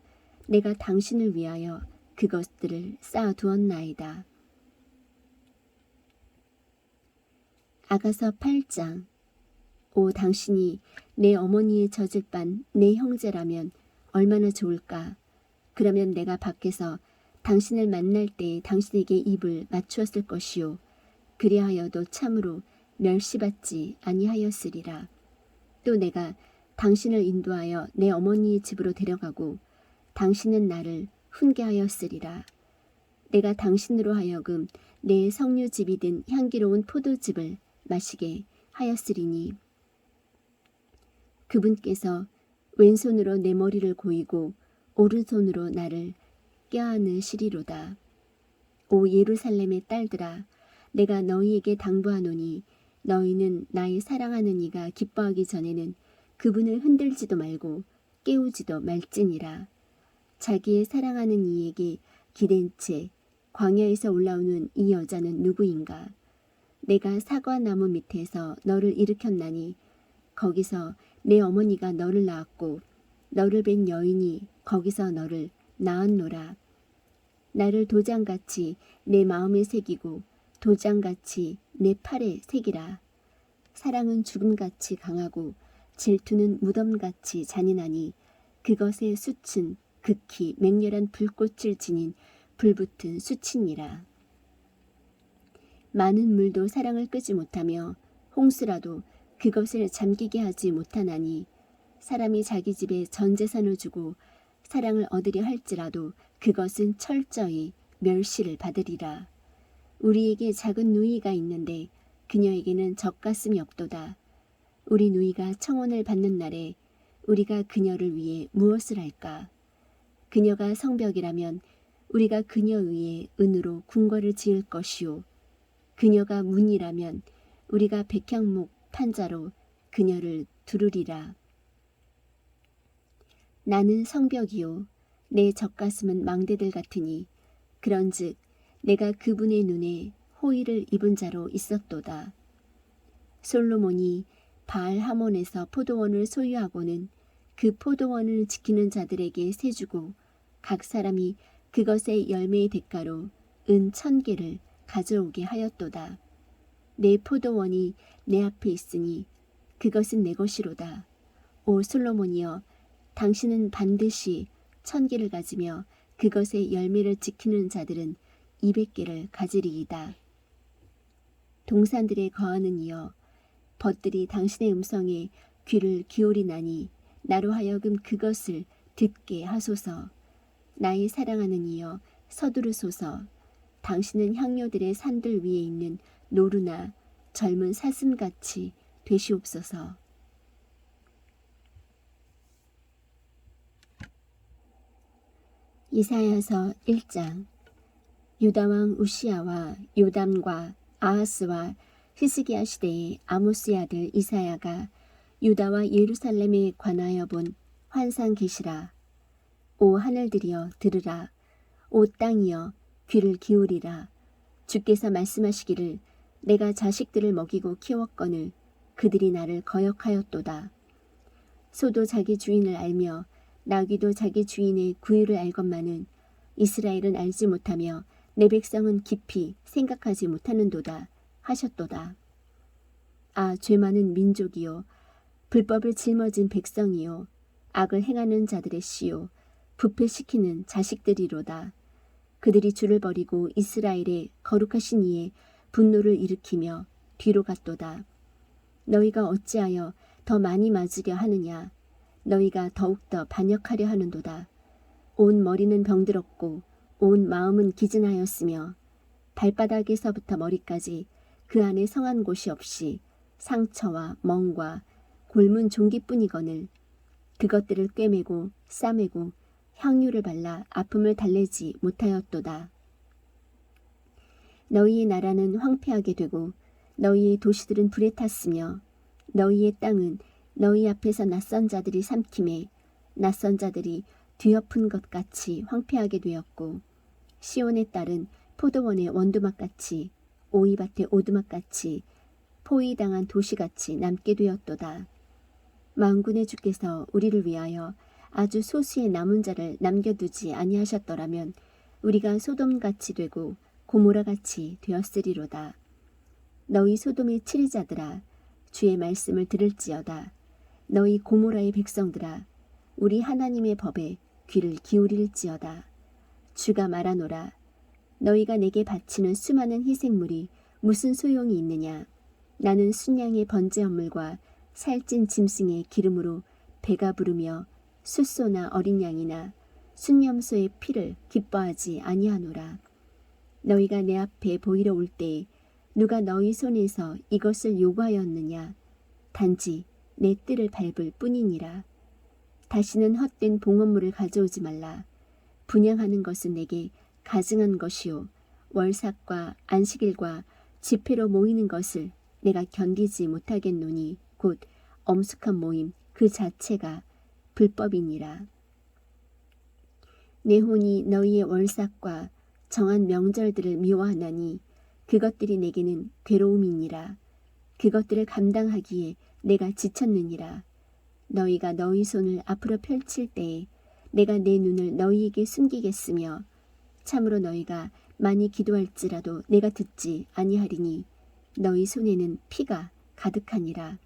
내가 당신을 위하여 그것들을 쌓아두었나이다. 아가서 8장. 오 당신이 내 어머니의 젖을 빤 내 형제라면 얼마나 좋을까. 그러면 내가 밖에서 당신을 만날 때에 당신에게 입을 맞추었을 것이요 그리하여도 참으로 멸시받지 아니하였으리라. 또 내가 당신을 인도하여 내 어머니의 집으로 데려가고 당신은 나를 훈계하였으리라. 내가 당신으로 하여금 내 석류즙이 든 향기로운 포도즙을 마시게 하였으리니 그분께서 왼손으로 내 머리를 고이고 오른손으로 나를 껴안으시리로다. 오 예루살렘의 딸들아, 내가 너희에게 당부하노니 너희는 나의 사랑하는 이가 기뻐하기 전에는 그분을 흔들지도 말고 깨우지도 말지니라. 자기의 사랑하는 이에게 기댄 채 광야에서 올라오는 이 여자는 누구인가. 내가 사과나무 밑에서 너를 일으켰나니 거기서 내 어머니가 너를 낳았고 너를 뵌 여인이 거기서 너를 낳았노라. 나를 도장같이 내 마음에 새기고 도장같이 내 팔에 새기라. 사랑은 죽음같이 강하고 질투는 무덤같이 잔인하니 그것의 숯은 극히 맹렬한 불꽃을 지닌 불붙은 숯이니라. 많은 물도 사랑을 끄지 못하며 홍수라도 그것을 잠기게 하지 못하나니 사람이 자기 집에 전 재산을 주고 사랑을 얻으려 할지라도 그것은 철저히 멸시를 받으리라. 우리에게 작은 누이가 있는데 그녀에게는 젖가슴이 없도다. 우리 누이가 청혼을 받는 날에 우리가 그녀를 위해 무엇을 할까? 그녀가 성벽이라면 우리가 그녀 위에 은으로 궁궐을 지을 것이요 그녀가 문이라면 우리가 백향목 판자로 그녀를 두르리라. 나는 성벽이요 내 젖가슴은 망대들 같으니 그런즉 내가 그분의 눈에 호의를 입은 자로 있었도다. 솔로몬이 바알 하몬에서 포도원을 소유하고는 그 포도원을 지키는 자들에게 세주고 각 사람이 그것의 열매의 대가로 은 1000개를 가져오게 하였도다. 내 포도원이 내 앞에 있으니 그것은 내 것이로다. 오 솔로몬이여, 당신은 반드시 1000개를 가지며 그것의 열매를 지키는 자들은 200개를 가지리이다. 동산들에 거하는 이여, 벗들이 당신의 음성에 귀를 기울이나니 나로 하여금 그것을 듣게 하소서. 나의 사랑하는 이여, 서두르소서. 당신은 향료들의 산들 위에 있는 노루나 젊은 사슴같이 되시옵소서. 이사야서 1장. 유다왕 우시야와 요담과 아하스와 히스기야 시대의 아모스의 아들 이사야가 유다와 예루살렘에 관하여 본 환상 계시라. 오 하늘들이여 들으라. 오 땅이여 귀를 기울이라. 주께서 말씀하시기를 내가 자식들을 먹이고 키웠거늘 그들이 나를 거역하였도다. 소도 자기 주인을 알며 나귀도 자기 주인의 구유를 알건만은 이스라엘은 알지 못하며 내 백성은 깊이 생각하지 못하는도다 하셨도다. 아, 죄 많은 민족이요, 불법을 짊어진 백성이요, 악을 행하는 자들의 씨요, 부패시키는 자식들이로다. 그들이 주를 버리고 이스라엘의 거룩하신 이의 분노를 일으키며 뒤로 갔도다. 너희가 어찌하여 더 많이 맞으려 하느냐. 너희가 더욱더 반역하려 하는도다. 온 머리는 병들었고 온 마음은 기진하였으며 발바닥에서부터 머리까지 그 안에 성한 곳이 없이 상처와 멍과 골문 종기뿐이거늘 그것들을 꿰매고 싸매고 향유를 발라 아픔을 달래지 못하였도다. 너희의 나라는 황폐하게 되고 너희의 도시들은 불에 탔으며 너희의 땅은 너희 앞에서 낯선 자들이 삼킴에 낯선 자들이 뒤엎은 것 같이 황폐하게 되었고 시온의 딸은 포도원의 원두막같이 오이밭의 오두막같이 포위당한 도시같이 남게 되었도다. 만군의 주께서 우리를 위하여 아주 소수의 남은 자를 남겨두지 아니하셨더라면 우리가 소돔같이 되고 고모라같이 되었으리로다. 너희 소돔의 치리자들아, 주의 말씀을 들을지어다. 너희 고모라의 백성들아, 우리 하나님의 법에 귀를 기울일지어다. 주가 말하노라. 너희가 내게 바치는 수많은 희생물이 무슨 소용이 있느냐. 나는 순양의 번제헌물과 살찐 짐승의 기름으로 배가 부르며 숫소나 어린 양이나 순염소의 피를 기뻐하지 아니하노라. 너희가 내 앞에 보이러 올 때에 누가 너희 손에서 이것을 요구하였느냐. 단지 내 뜰을 밟을 뿐이니라. 다시는 헛된 봉헌물을 가져오지 말라. 분향하는 것은 내게 가증한 것이요, 월삭과 안식일과 집회로 모이는 것을 내가 견디지 못하겠노니 곧 엄숙한 모임 그 자체가 불법이니라. 내 혼이 너희의 월삭과 정한 명절들을 미워하나니 그것들이 내게는 괴로움이니라. 그것들을 감당하기에 내가 지쳤느니라. 너희가 너희 손을 앞으로 펼칠 때에 내가 내 눈을 너희에게 숨기겠으며 참으로 너희가 많이 기도할지라도 내가 듣지 아니하리니 너희 손에는 피가 가득하니라.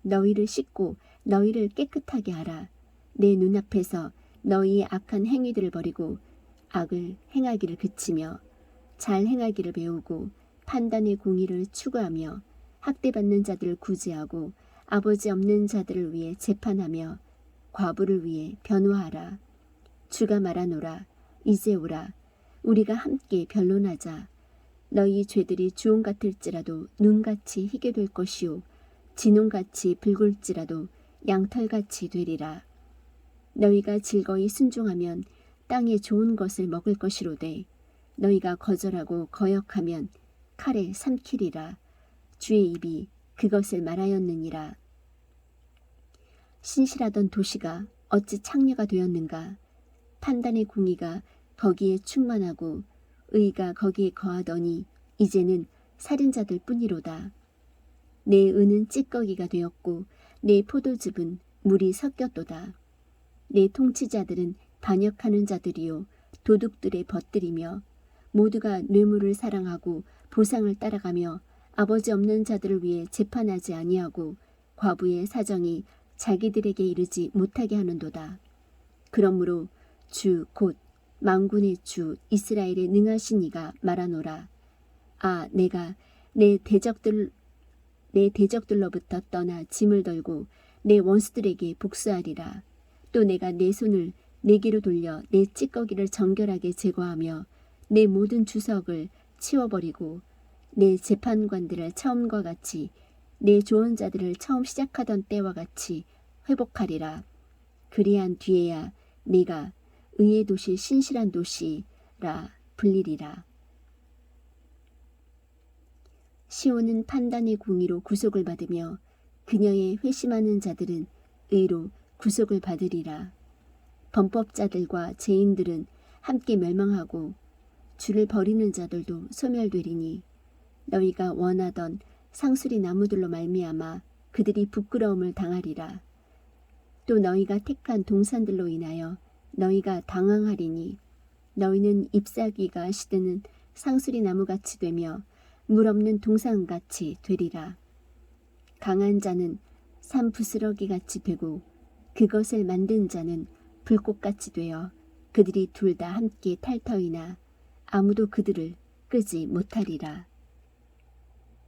너희를 씻고 너희를 깨끗하게 하라. 내 눈앞에서 너희의 악한 행위들을 버리고 악을 행하기를 그치며 잘 행하기를 배우고 판단의 공의를 추구하며 학대받는 자들을 구제하고 아버지 없는 자들을 위해 재판하며 과부를 위해 변호하라. 주가 말하노라. 이제 오라. 우리가 함께 변론하자. 너희 죄들이 주홍 같을지라도 눈같이 희게 될 것이요 진홍같이 붉을지라도 양털같이 되리라. 너희가 즐거이 순종하면 땅에 좋은 것을 먹을 것이로되 너희가 거절하고 거역하면 칼에 삼키리라. 주의 입이 그것을 말하였느니라. 신실하던 도시가 어찌 창녀가 되었는가. 판단의 공의가 거기에 충만하고 의가 거기에 거하더니 이제는 살인자들 뿐이로다. 내 은은 찌꺼기가 되었고 내 포도즙은 물이 섞였도다. 내 통치자들은 반역하는 자들이요 도둑들의 벗들이며 모두가 뇌물을 사랑하고 보상을 따라가며 아버지 없는 자들을 위해 재판하지 아니하고 과부의 사정이 자기들에게 이르지 못하게 하는도다. 그러므로 주 곧 만군의 주 이스라엘의 능하신 이가 말하노라. 아, 내가 내 대적들로부터 떠나 짐을 덜고 내 원수들에게 복수하리라. 또 내가 내 손을 내게로 돌려 내 찌꺼기를 정결하게 제거하며 내 모든 주석을 치워버리고 내 재판관들을 처음과 같이 내 조언자들을 처음 시작하던 때와 같이 회복하리라. 그리한 뒤에야 내가 의의 도시 신실한 도시라 불리리라. 시온은 판단의 공의로 구속을 받으며 그녀의 회심하는 자들은 의로 구속을 받으리라. 범법자들과 죄인들은 함께 멸망하고 주를 버리는 자들도 소멸되리니 너희가 원하던 상수리 나무들로 말미암아 그들이 부끄러움을 당하리라. 또 너희가 택한 동산들로 인하여 너희가 당황하리니 너희는 잎사귀가 시드는 상수리 나무같이 되며 물 없는 동산같이 되리라. 강한 자는 산 부스러기같이 되고 그것을 만든 자는 불꽃같이 되어 그들이 둘 다 함께 탈터이나 아무도 그들을 끄지 못하리라.